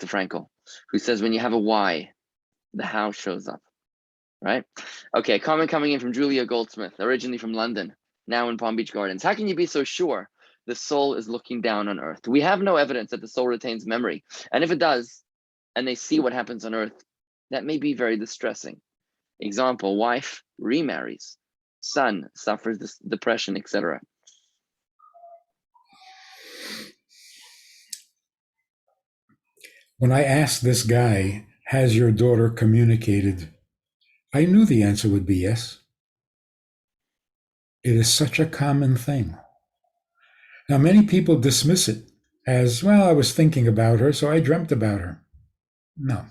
Frankl, who says, when you have a why, the how shows up, right? Okay, comment coming in from Julia Goldsmith, originally from London, now in Palm Beach Gardens. How can you be so sure the soul is looking down on earth? We have no evidence that the soul retains memory. And if it does, and they see what happens on earth, that may be very distressing. Example, wife remarries. son suffers this depression, etc. When I asked this guy, has your daughter communicated? I knew the answer would be yes. It is such a common thing. Now, many people dismiss it as, well, I was thinking about her, so I dreamt about her. No.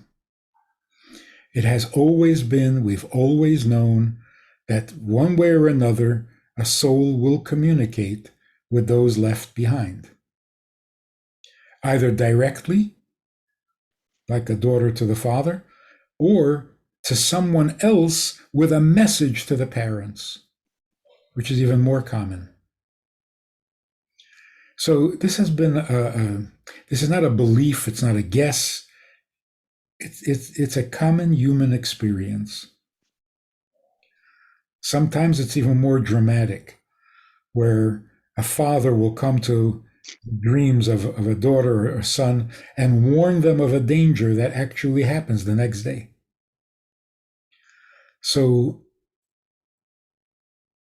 It has always been, we've always known that one way or another, a soul will communicate with those left behind. Either directly, like a daughter to the father, or to someone else with a message to the parents, which is even more common. So this has been this is not a belief, it's not a guess. It's a common human experience. Sometimes it's even more dramatic, where a father will come to dreams of a daughter or a son and warn them of a danger that actually happens the next day. So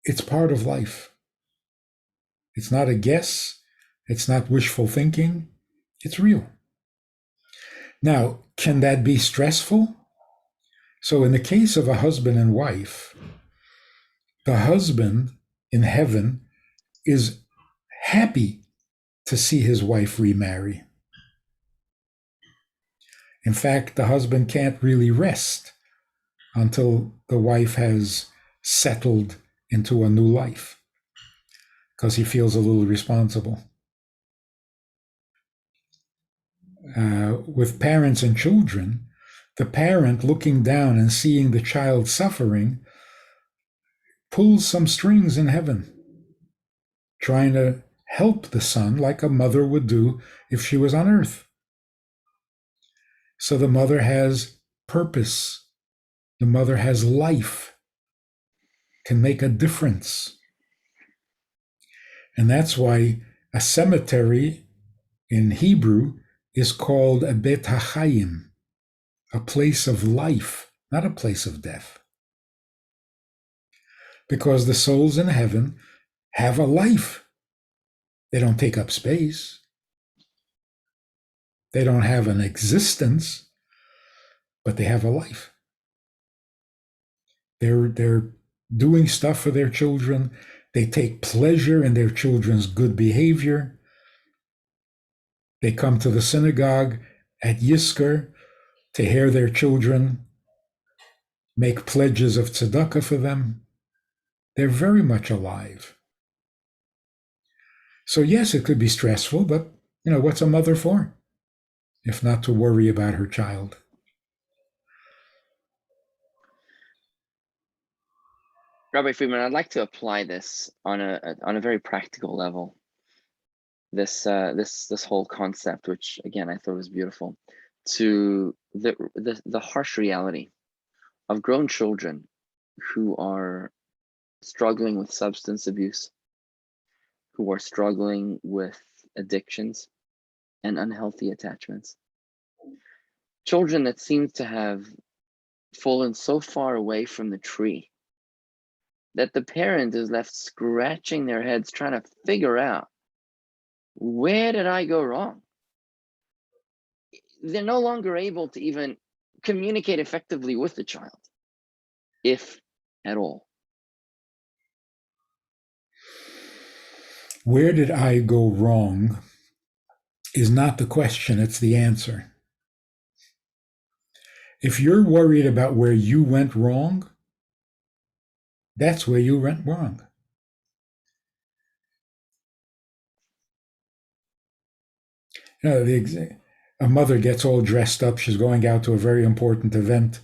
it's part of life. It's not a guess. It's not wishful thinking. It's real. Now, can that be stressful? So in the case of a husband and wife, the husband in heaven is happy to see his wife remarry. In fact, the husband can't really rest until the wife has settled into a new life because he feels a little responsible. With parents and children, the parent looking down and seeing the child suffering pulls some strings in heaven, trying to help the son like a mother would do if she was on earth. So the mother has purpose. The mother has life, can make a difference. And that's why a cemetery in Hebrew is called a Bet HaChaim, a place of life, not a place of death. Because the souls in heaven have a life. They don't take up space. They don't have an existence, but they have a life. They're doing stuff for their children. They take pleasure in their children's good behavior. They come to the synagogue at Yizkor to hear their children make pledges of tzedakah for them. They're very much alive. So yes, it could be stressful, but what's a mother for, if not to worry about her child? Rabbi Friedman, I'd like to apply this on a very practical level. This whole concept, which again I thought was beautiful, to the harsh reality of grown children who are struggling with substance abuse, who are struggling with addictions and unhealthy attachments. Children that seem to have fallen so far away from the tree that the parent is left scratching their heads trying to figure out, where did I go wrong? They're no longer able to even communicate effectively with the child, if at all. Where did I go wrong is not the question, it's the answer. If you're worried about where you went wrong, that's where you went wrong. A mother gets all dressed up. She's going out to a very important event,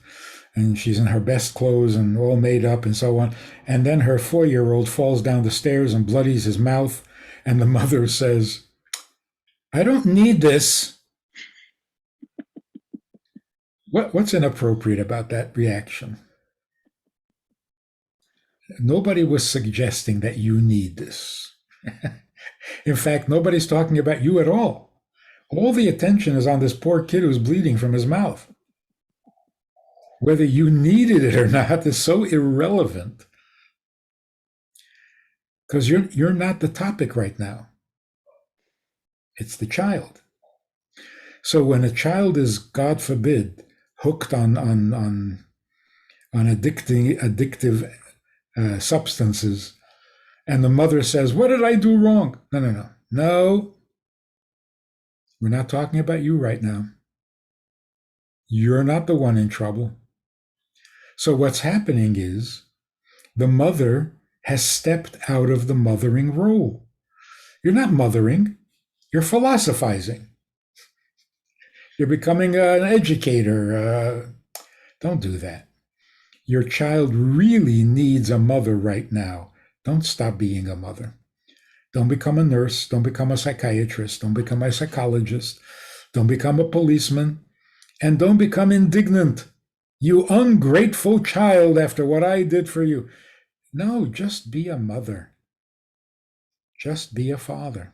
and she's in her best clothes and all made up and so on. And then her 4-year-old falls down the stairs and bloodies his mouth. And the mother says, I don't need this. What's inappropriate about that reaction? Nobody was suggesting that you need this. In fact, nobody's talking about you at all. All the attention is on this poor kid who's bleeding from his mouth. Whether you needed it or not is so irrelevant. because you're not the topic right now. It's the child. So when a child is, God forbid, hooked on addictive substances, and the mother says, "What did I do wrong?" No. We're not talking about you right now. You're not the one in trouble. So what's happening is the mother has stepped out of the mothering role. You're not mothering, you're philosophizing. You're becoming an educator. Don't do that. Your child really needs a mother right now. Don't stop being a mother. Don't become a nurse. Don't become a psychiatrist. Don't become a psychologist. Don't become a policeman. And don't become indignant. You ungrateful child, after what I did for you. No, just be a mother. Just be a father.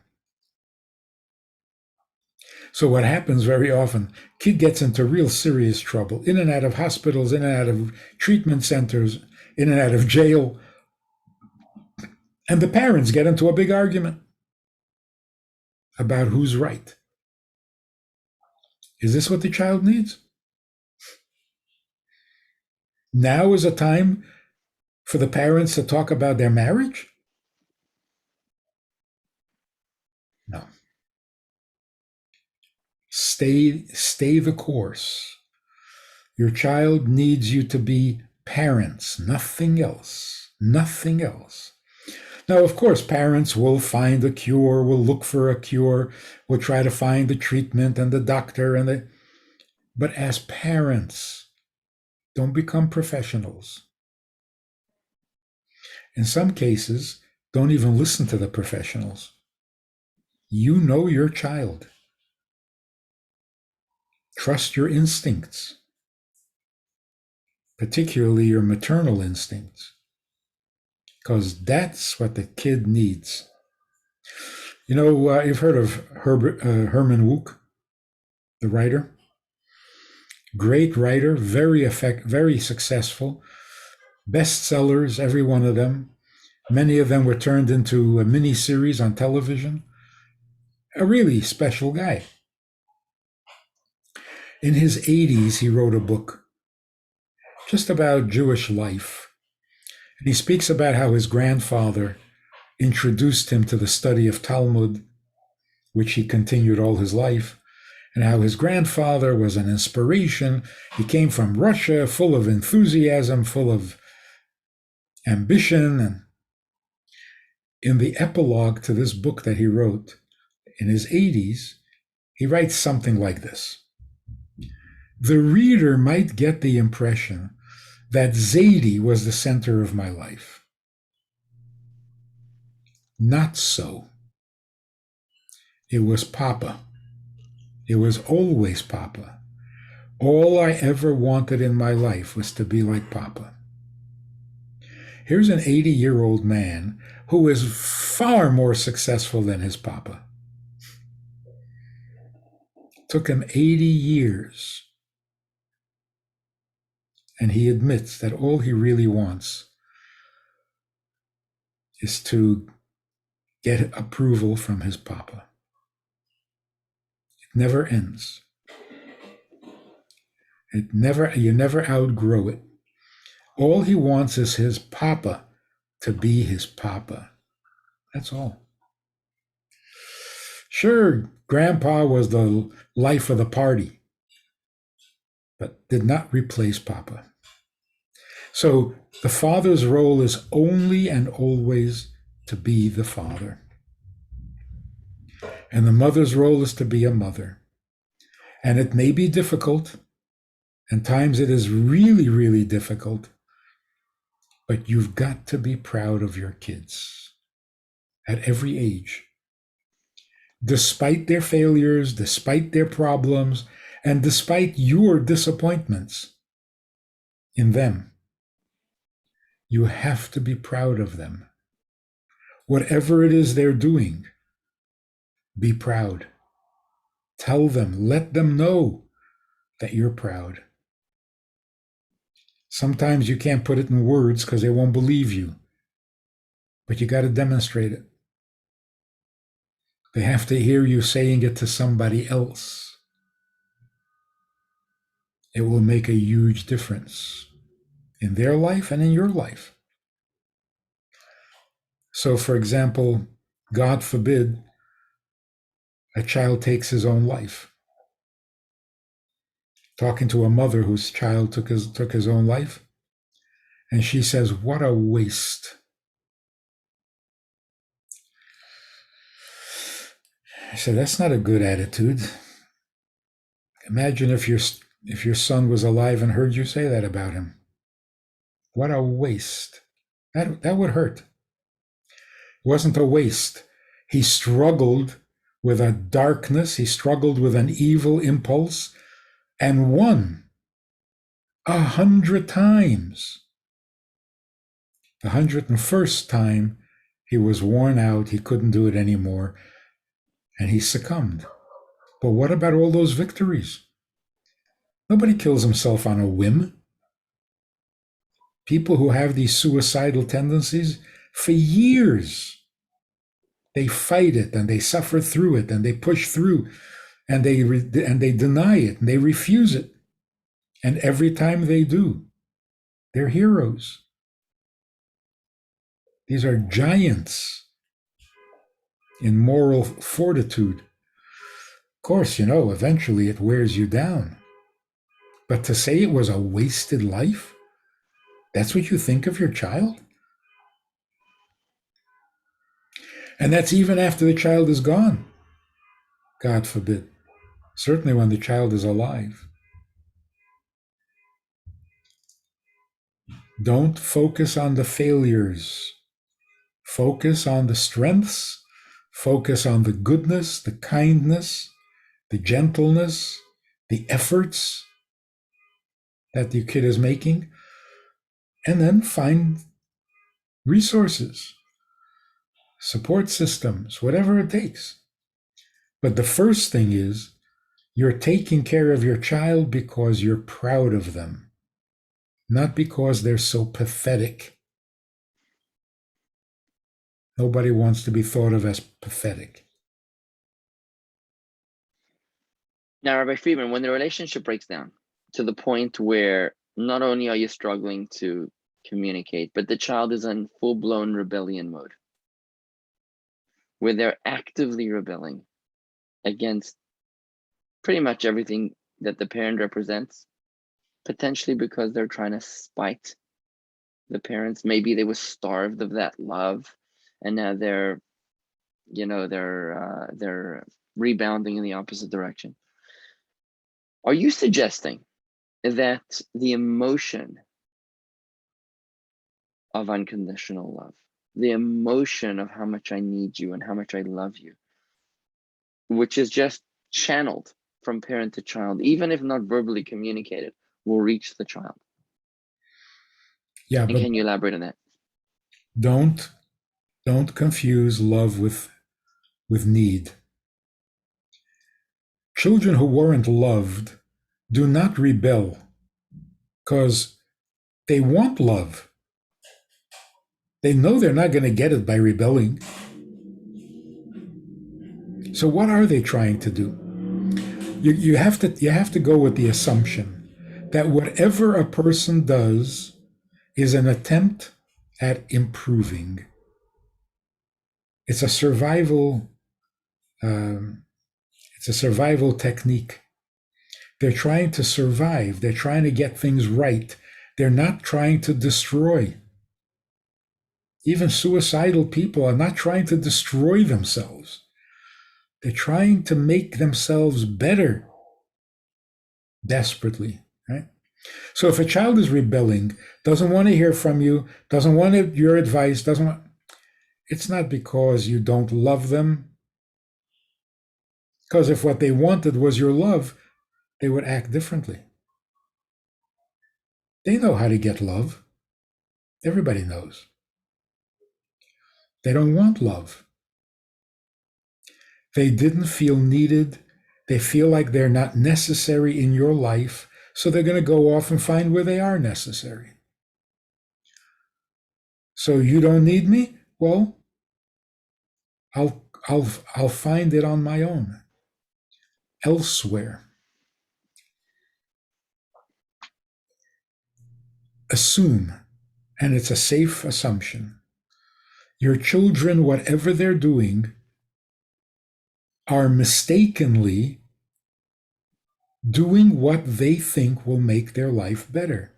So what happens very often, kid gets into real serious trouble, in and out of hospitals, in and out of treatment centers, in and out of jail. And the parents get into a big argument about who's right. Is this what the child needs? Now is a time for the parents to talk about their marriage? No. Stay the course. Your child needs you to be parents, nothing else. Nothing else. Now, of course, parents will find a cure, will look for a cure, will try to find the treatment and the doctor but as parents, don't become professionals. In some cases, don't even listen to the professionals. You know your child. Trust your instincts, particularly your maternal instincts, because that's what the kid needs. You know, you've heard of Herman Wouk, the writer? Great writer, very successful, bestsellers, every one of them. Many of them were turned into a mini-series on television. A really special guy. In his 80s, he wrote a book just about Jewish life. And he speaks about how his grandfather introduced him to the study of Talmud, which he continued all his life, and how his grandfather was an inspiration. He came from Russia, full of enthusiasm, full of ambition. And in the epilogue to this book that he wrote in his 80s, he writes something like this. The reader might get the impression that Zaidi was the center of my life. Not so. It was Papa. It was always Papa. All I ever wanted in my life was to be like Papa. Here's an 80-year-old man who is far more successful than his Papa. It took him 80 years. And he admits that all he really wants is to get approval from his Papa. It never ends. You never outgrow it. All he wants is his Papa to be his Papa. That's all. Sure, Grandpa was the life of the party, but did not replace Papa. So the father's role is only and always to be the father. And the mother's role is to be a mother. And it may be difficult, and times it is really, really difficult, but you've got to be proud of your kids at every age. Despite their failures, despite their problems, and despite your disappointments in them, you have to be proud of them. Whatever it is they're doing, be proud. Tell them, let them know that you're proud. Sometimes you can't put it in words because they won't believe you. but you got to demonstrate it. They have to hear you saying it to somebody else. It will make a huge difference in their life and in your life. So, for example, God forbid a child takes his own life. Talking to a mother whose child took his own life, and she says, "What a waste." I said, "That's not a good attitude. Imagine if your son was alive and heard you say that about him. What a waste." That would hurt. It wasn't a waste. He struggled with a darkness. He struggled with an evil impulse and won 100 times. The 101st time, he was worn out. He couldn't do it anymore, and he succumbed. But what about all those victories? Nobody kills himself on a whim. People who have these suicidal tendencies, for years, they fight it and they suffer through it and they push through and they deny it and they refuse it. And every time they do, they're heroes. These are giants in moral fortitude. Of course, eventually it wears you down. But to say it was a wasted life, that's what you think of your child? And that's even after the child is gone. God forbid. Certainly when the child is alive. Don't focus on the failures. Focus on the strengths. Focus on the goodness, the kindness, the gentleness, the efforts that your kid is making. And then find resources, support systems, whatever it takes. But the first thing is, you're taking care of your child because you're proud of them, not because they're so pathetic. Nobody wants to be thought of as pathetic. Now, Rabbi Friedman, when the relationship breaks down to the point where not only are you struggling to communicate, but the child is in full-blown rebellion mode, where they're actively rebelling against pretty much everything that the parent represents, potentially because they're trying to spite the parents. Maybe they were starved of that love, and now they're rebounding in the opposite direction. Are you suggesting that the emotion of unconditional love, the emotion of how much I need you and how much I love you, which is just channeled from parent to child, even if not verbally communicated, will reach the child? Yeah, and but can you elaborate on that? don't confuse love with need. Children who weren't loved do not rebel because they want love. They know they're not going to get it by rebelling. So what are they trying to do? You have to go with the assumption that whatever a person does is an attempt at improving. It's a survival. It's a survival technique. They're trying to survive. They're trying to get things right. They're not trying to destroy. Even suicidal people are not trying to destroy themselves. They're trying to make themselves better desperately, right? So if a child is rebelling, doesn't want to hear from you, doesn't want your advice, it's not because you don't love them. Because if what they wanted was your love, they would act differently. They know how to get love. Everybody knows. They don't want love. They didn't feel needed. They feel like they're not necessary in your life, so they're going to go off and find where they are necessary. So you don't need me? Well, I'll find it on my own, elsewhere. Assume, and it's a safe assumption, your children, whatever they're doing, are mistakenly doing what they think will make their life better.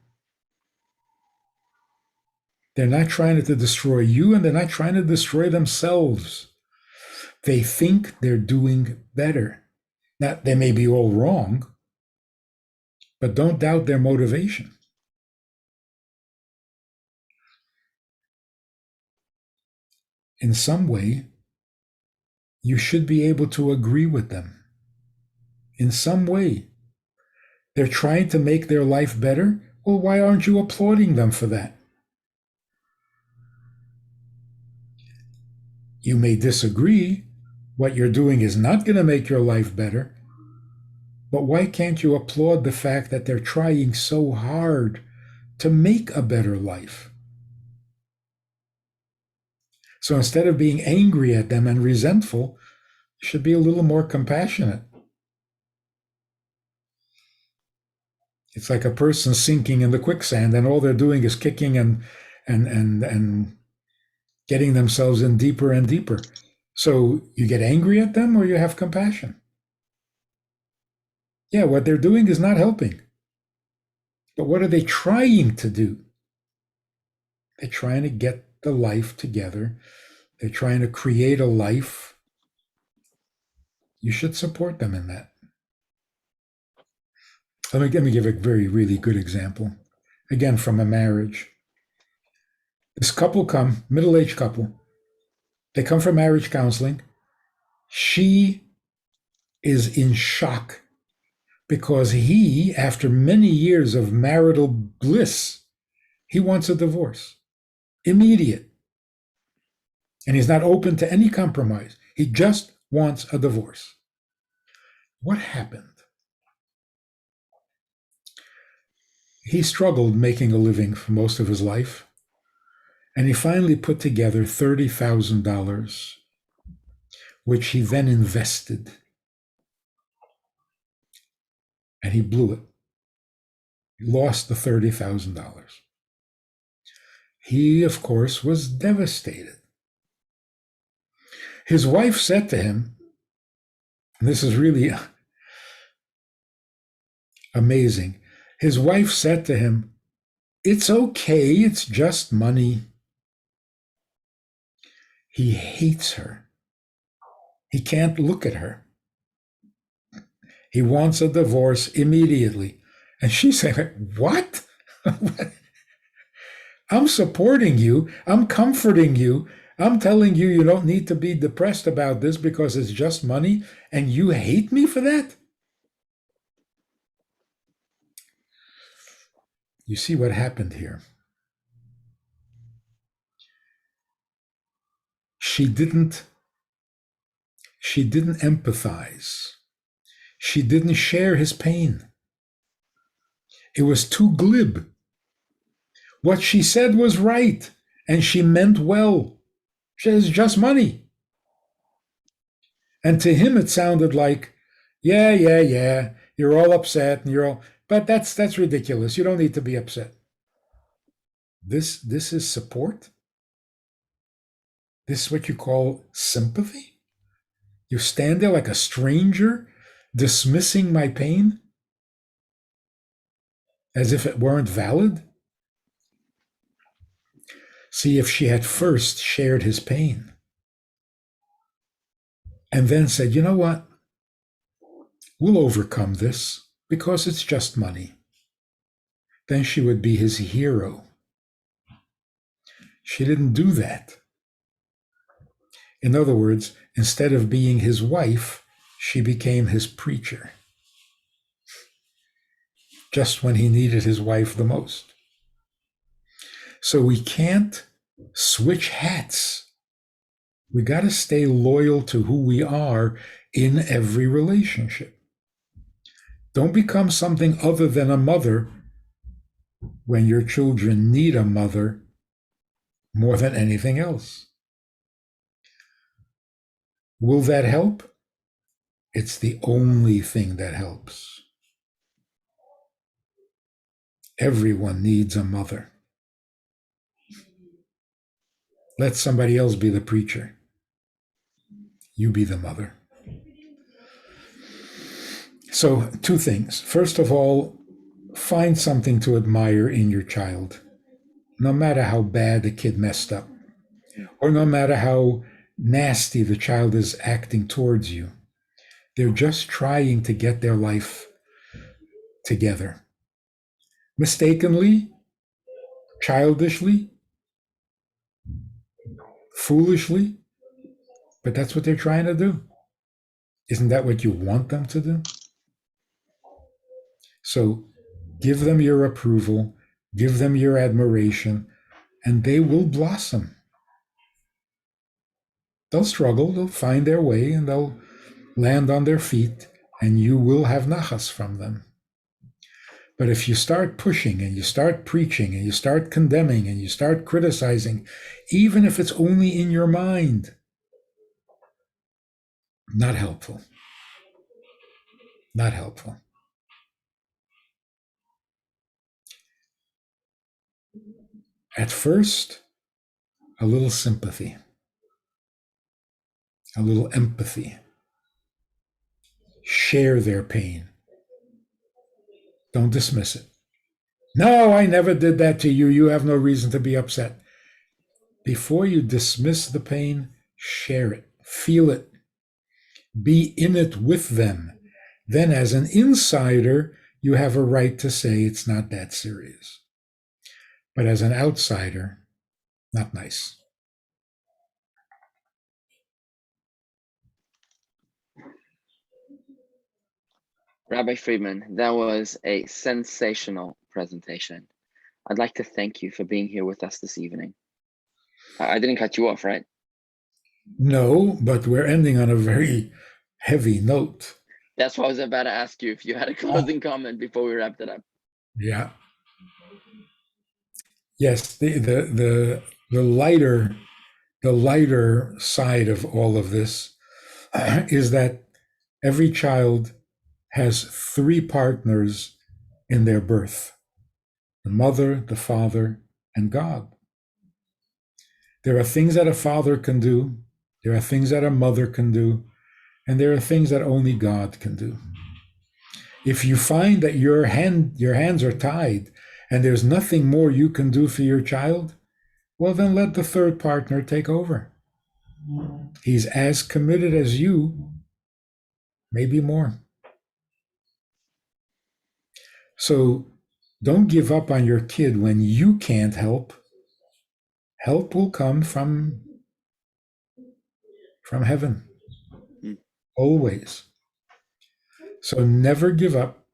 They're not trying to destroy you, and they're not trying to destroy themselves. They think they're doing better. Now, they may be all wrong, but don't doubt their motivation. In some way, you should be able to agree with them. In some way, they're trying to make their life better. Well, why aren't you applauding them for that? You may disagree. What you're doing is not going to make your life better. But why can't you applaud the fact that they're trying so hard to make a better life? So instead of being angry at them and resentful, you should be a little more compassionate. It's like a person sinking in the quicksand, and all they're doing is kicking and getting themselves in deeper and deeper. So you get angry at them, or you have compassion. Yeah, what they're doing is not helping. But what are they trying to do? They're trying to get the life together. They're trying to create a life. You should support them in that. Let me give a very, really good example. Again, from a marriage. This couple come, middle-aged couple. They come for marriage counseling. She is in shock because he, after many years of marital bliss, he wants a divorce. Immediate. And he's not open to any compromise. He just wants a divorce. What happened? He struggled making a living for most of his life. And he finally put together $30,000, which he then invested. And he blew it. He lost the $30,000. He, of course, was devastated. His wife said to him, and this is really amazing. His wife said to him, "It's okay, it's just money." He hates her. He can't look at her. He wants a divorce immediately. And she's saying, "What? I'm supporting you. I'm comforting you. I'm telling you you don't need to be depressed about this because it's just money, and you hate me for that?" You see what happened here. She didn't empathize. She didn't share his pain. It was too glib. What she said was right, and she meant well. She says, just money. And to him, it sounded like, yeah, you're all upset, and you're all, but that's ridiculous. You don't need to be upset. This is support? This is what you call sympathy? You stand there like a stranger, dismissing my pain as if it weren't valid? See, if she had first shared his pain and then said, "You know what? We'll overcome this because it's just money," then she would be his hero. She didn't do that. In other words, instead of being his wife, she became his preacher. Just when he needed his wife the most. So we can't switch hats. We got to stay loyal to who we are in every relationship. Don't become something other than a mother when your children need a mother more than anything else. Will that help? It's the only thing that helps. Everyone needs a mother. Let somebody else be the preacher. You be the mother. So, two things. First of all, find something to admire in your child, no matter how bad the kid messed up, or no matter how nasty the child is acting towards you. They're just trying to get their life together. Mistakenly, childishly, foolishly, but that's what they're trying to do. Isn't that what you want them to do? So give them your approval, give them your admiration, and they will blossom. They'll struggle, they'll find their way, and they'll land on their feet, and you will have nachas from them. But if you start pushing and you start preaching and you start condemning and you start criticizing, even if it's only in your mind, not helpful. Not helpful. At first, a little sympathy, a little empathy. Share their pain. Don't dismiss it. No, I never did that to you. You have no reason to be upset. Before you dismiss the pain, share it, feel it, be in it with them. Then, as an insider, you have a right to say it's not that serious. But as an outsider, not nice. Rabbi Friedman, that was a sensational presentation. I'd like to thank you for being here with us this evening. I didn't cut you off, right? No, but we're ending on a very heavy note. That's what I was about to ask you, if you had a closing comment before we wrapped it up. Yeah. Yes, the lighter side of all of this is that every child has three partners in their birth: the mother, the father, and God. There are things that a father can do, there are things that a mother can do, and there are things that only God can do. If you find that your hands are tied and there's nothing more you can do for your child, well, then let the third partner take over. He's as committed as you, maybe more. So don't give up on your kid when you can't help. Help will come from heaven, always. So never give up.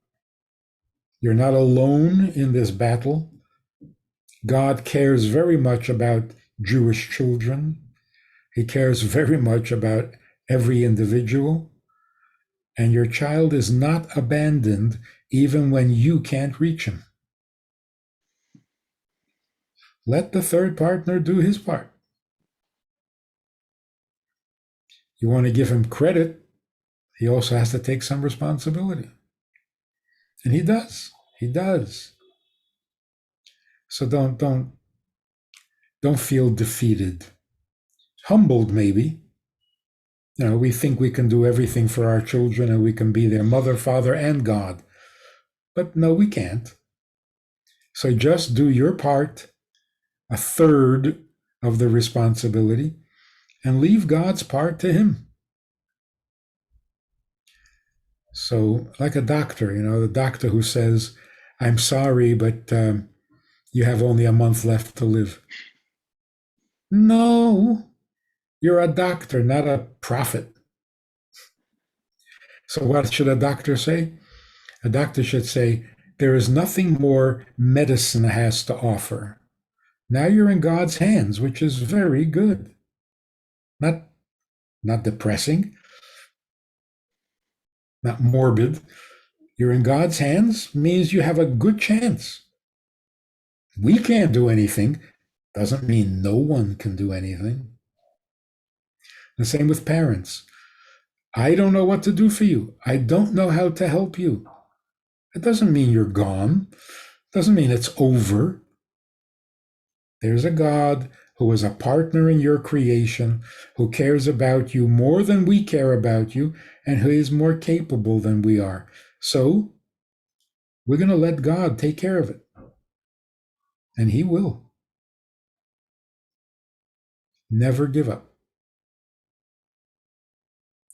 You're not alone in this battle. God cares very much about Jewish children. He cares very much about every individual. And your child is not abandoned even when you can't reach him. Let the third partner do his part. You want to give him credit, he also has to take some responsibility. And he does. He does. So don't feel defeated. Humbled, maybe. You know, we think we can do everything for our children and we can be their mother, father, and God. But no, we can't. So just do your part, a third of the responsibility, and leave God's part to him. So like a doctor, you know, the doctor who says, I'm sorry, but you have only a month left to live. No, you're a doctor, not a prophet. So what should a doctor say? A doctor should say, there is nothing more medicine has to offer. Now you're in God's hands, which is very good. Not depressing, not morbid. You're in God's hands means you have a good chance. We can't do anything. Doesn't mean no one can do anything. The same with parents. I don't know what to do for you. I don't know how to help you. It doesn't mean you're gone. It doesn't mean it's over. There's a God who is a partner in your creation, who cares about you more than we care about you, and who is more capable than we are. So we're going to let God take care of it. And He will. Never give up.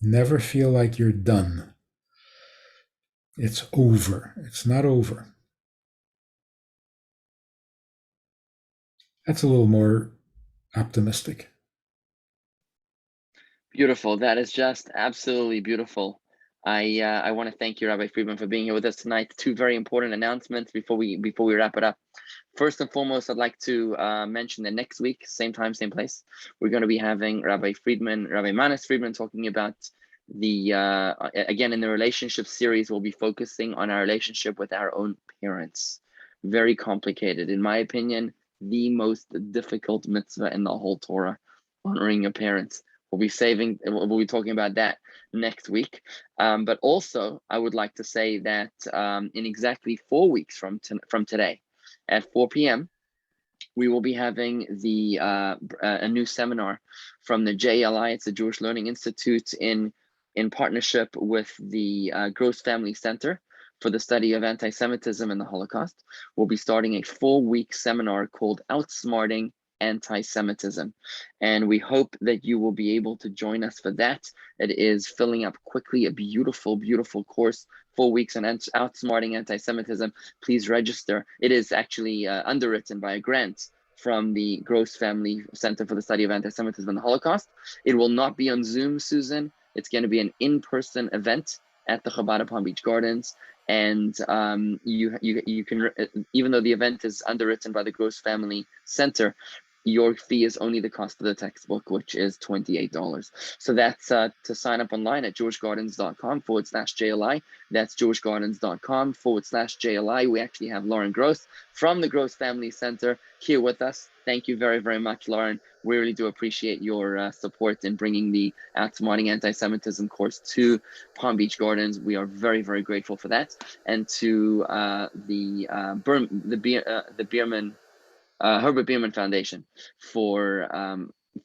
Never feel like you're done. It's over. It's not over. That's a little more optimistic. Beautiful. That is just absolutely beautiful. I want to thank you, Rabbi Friedman, for being here with us tonight. Two very important announcements before we wrap it up. First and foremost, I'd like to mention that next week, same time, same place, we're going to be having Rabbi Manis Friedman, talking about the again in the relationship series. We'll be focusing on our relationship with our own parents. Very complicated, in my opinion, the most difficult mitzvah in the whole Torah, honoring your parents. We'll be talking about that next week. But also, I would like to say that in exactly 4 weeks from today, at 4 p.m., we will be having a new seminar from the JLI. It's the Jewish Learning Institute in partnership with the Gross Family Center for the study of anti-Semitism and the Holocaust. We'll be starting a 4-week seminar called Outsmarting Anti-Semitism, and we hope that you will be able to join us for that. It is filling up quickly, a beautiful, beautiful course, 4 weeks on outsmarting anti-Semitism. Please register. It is actually underwritten by a grant from the Gross Family Center for the Study of Anti-Semitism and the Holocaust. It will not be on Zoom, Susan. It's going to be an in-person event at the Chabad Palm Beach Gardens. And you can, even though the event is underwritten by the Gross Family Center, your fee is only the cost of the textbook, which is $28. So that's to sign up online at jewishgardens.com/JLI. That's jewishgardens.com/JLI. We actually have Lauren Gross from the Gross Family Center here with us. Thank you very, very much, Lauren. We really do appreciate your support in bringing the Outsmarting Anti-Semitism course to Palm Beach Gardens. We are very, very grateful for that. And to the Herbert Bierman Foundation for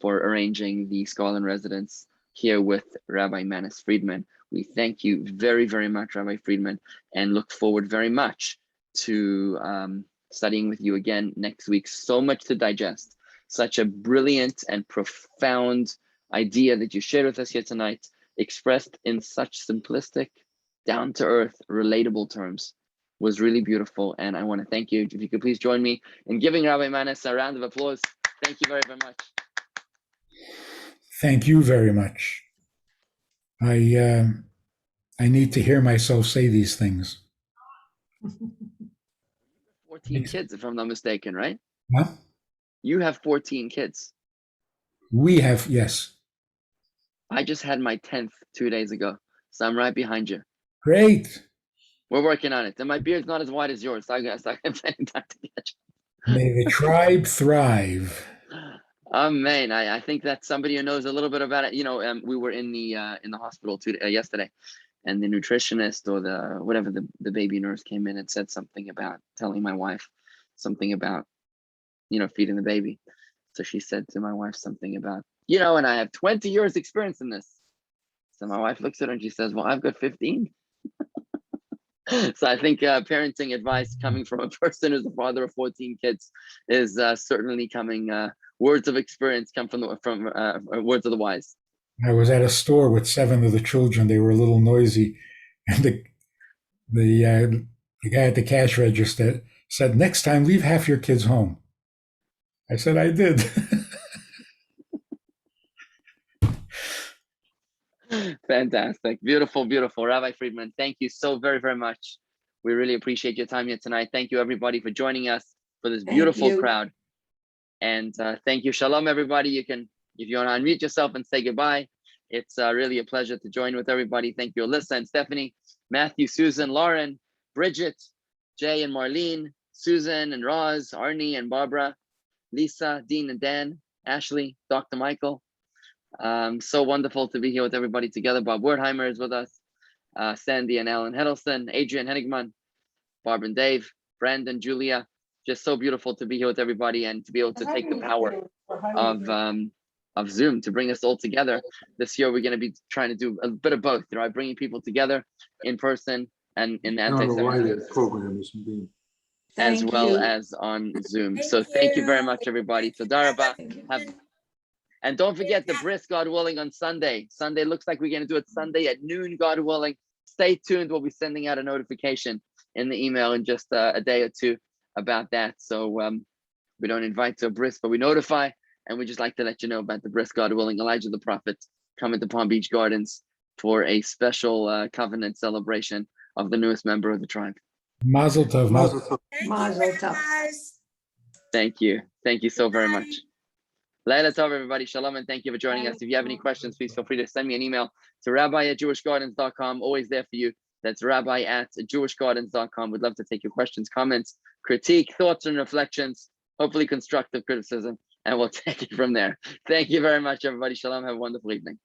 arranging the Skull residence here with Rabbi Manis Friedman. We thank you very, very much, Rabbi Friedman, and look forward very much to studying with you again next week. So much to digest. Such a brilliant and profound idea that you shared with us here tonight, expressed in such simplistic, down-to-earth, relatable terms. Was really beautiful, and I want to thank you. If you could please join me in giving Rabbi Manis a round of applause. Thank you very, very much. Thank you very much. I need to hear myself say these things. 14 kids, if I'm not mistaken, right? Huh? You have 14 kids. We have, yes. I just had my 10th 2 days ago, so I'm right behind you. Great. We're working on it, and my beard's not as wide as yours, so I'm planning time to catch up. May the tribe thrive. Amen. I think that's somebody who knows a little bit about it. You know, we were in the hospital yesterday, and the nutritionist or the baby nurse came in and said something about telling my wife something about, feeding the baby. So she said to my wife something about, and I have 20 years experience in this. So my wife looks at her and she says, well, I've got 15. So I think parenting advice coming from a person who's the father of 14 kids is certainly coming. Words of experience come from words of the wise. I was at a store with 7 of the children. They were a little noisy, and the guy at the cash register said, "Next time, leave half your kids home." I said, "I did." Fantastic. Beautiful, beautiful. Rabbi Friedman, thank you so very, very much. We really appreciate your time here tonight. Thank you, everybody, for joining us for this beautiful crowd. And thank you. Shalom, everybody. You can, if you want to unmute yourself and say goodbye, it's really a pleasure to join with everybody. Thank you, Alyssa and Stephanie, Matthew, Susan, Lauren, Bridget, Jay and Marlene, Susan and Roz, Arnie and Barbara, Lisa, Dean and Dan, Ashley, Dr. Michael, So wonderful to be here with everybody together. Bob Wertheimer is with us, Sandy and Alan Heddleston, Adrian Henigman, Barb and Dave, Brandon, Julia. Just so beautiful to be here with everybody and to be able to take the power of Zoom to bring us all together. This year, we're going to be trying to do a bit of both, right? Bringing people together in person and in the anti-Semitism program is being as well as on Zoom. So thank you very much, everybody. Toda Rabba. And don't forget the bris, God willing, on Sunday. Sunday looks like we're going to do it Sunday at noon, God willing. Stay tuned. We'll be sending out a notification in the email in just a day or two about that. So we don't invite to a bris, but we notify. And we just like to let you know about the bris, God willing. Elijah the prophet coming to Palm Beach Gardens for a special covenant celebration of the newest member of the tribe. Mazel tov. Mazel tov. Mazel tov. Thank you. Thank you so very much. Laila tov, everybody. Shalom, and thank you for joining us. If you have any questions, please feel free to send me an email to rabbi@jewishgardens.com. Always there for you. That's rabbi@jewishgardens.com. We'd love to take your questions, comments, critique, thoughts, and reflections, hopefully constructive criticism, and we'll take it from there. Thank you very much, everybody. Shalom. Have a wonderful evening.